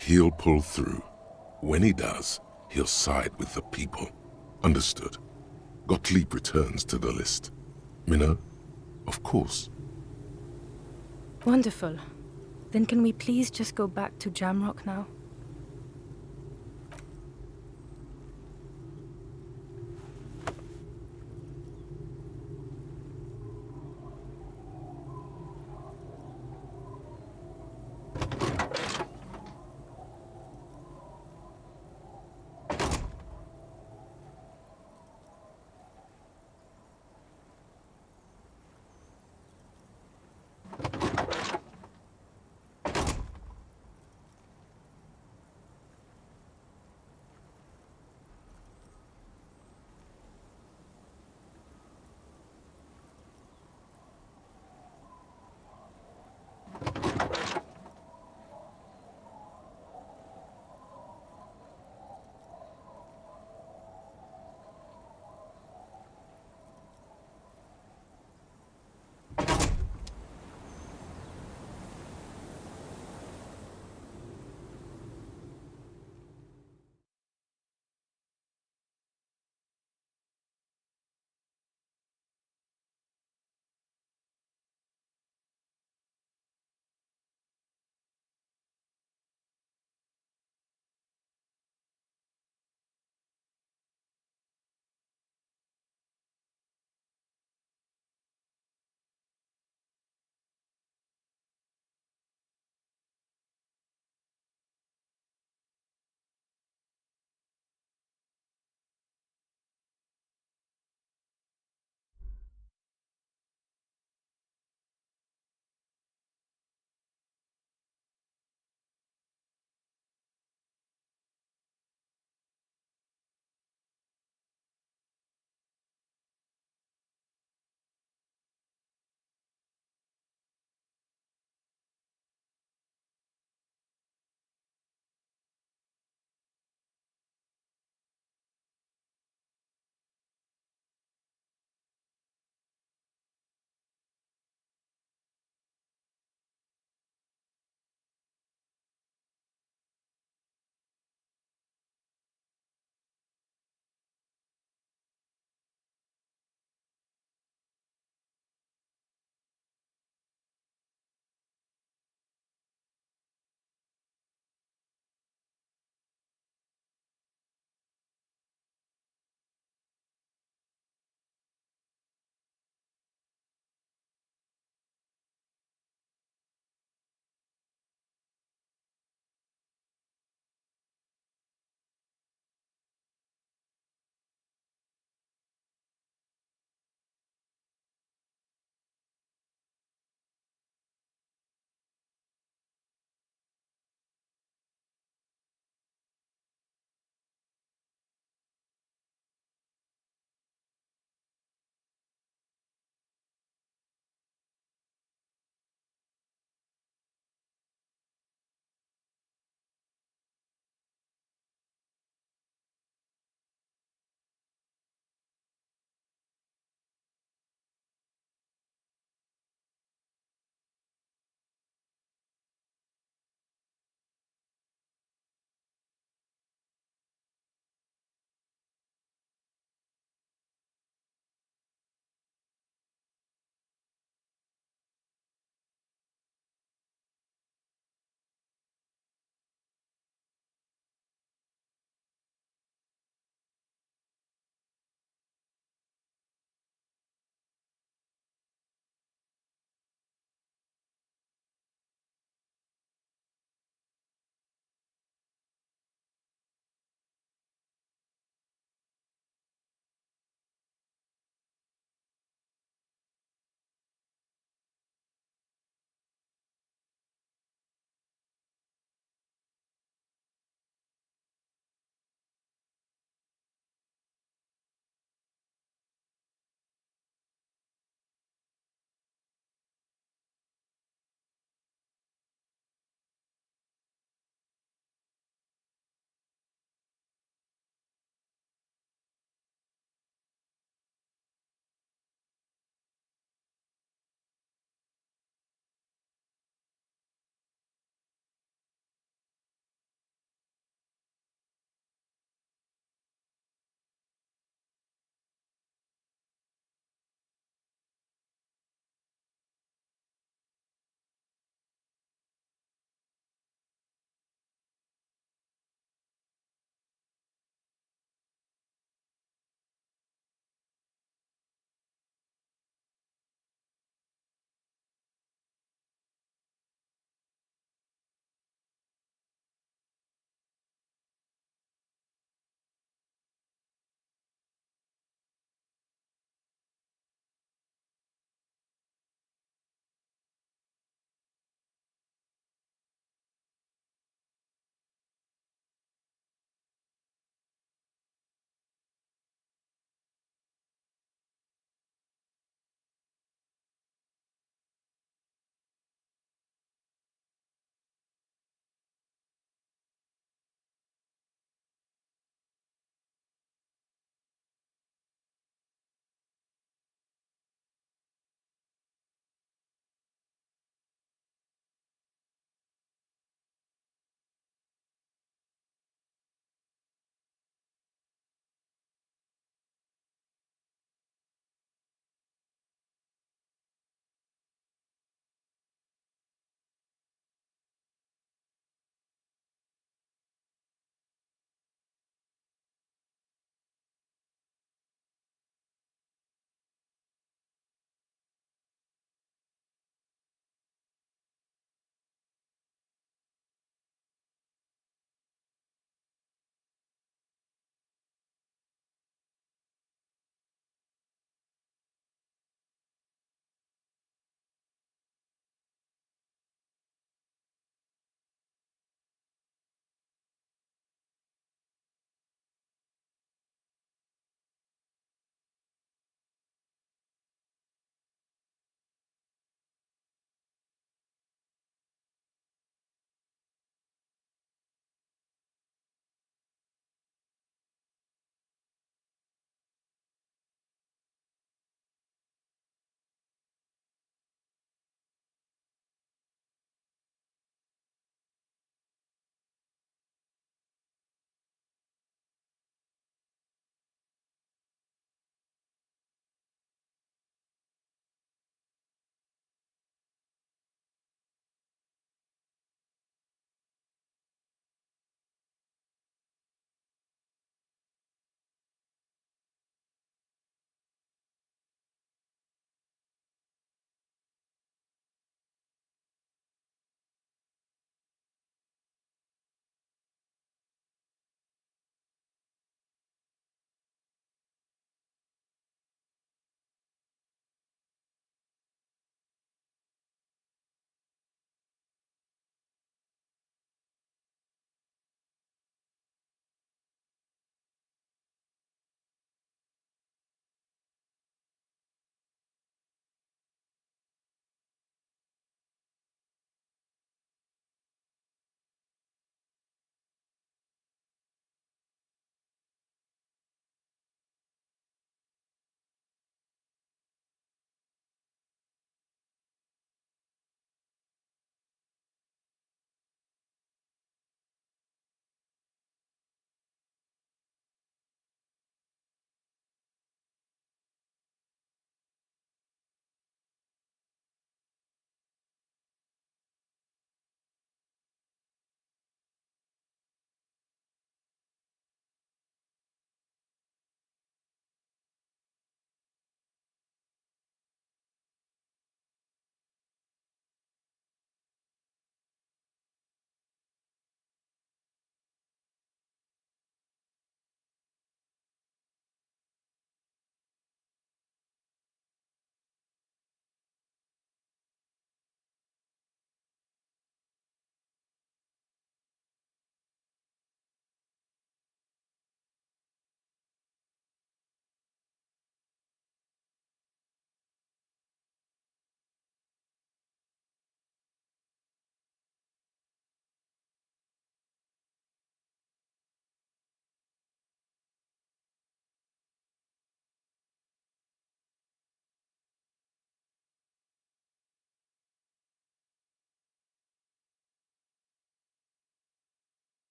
He'll pull through. When he does, he'll side with the people. Understood. Gottlieb returns to the list. Minnow? Of course. Wonderful. Then can we please just go back to Jamrock now?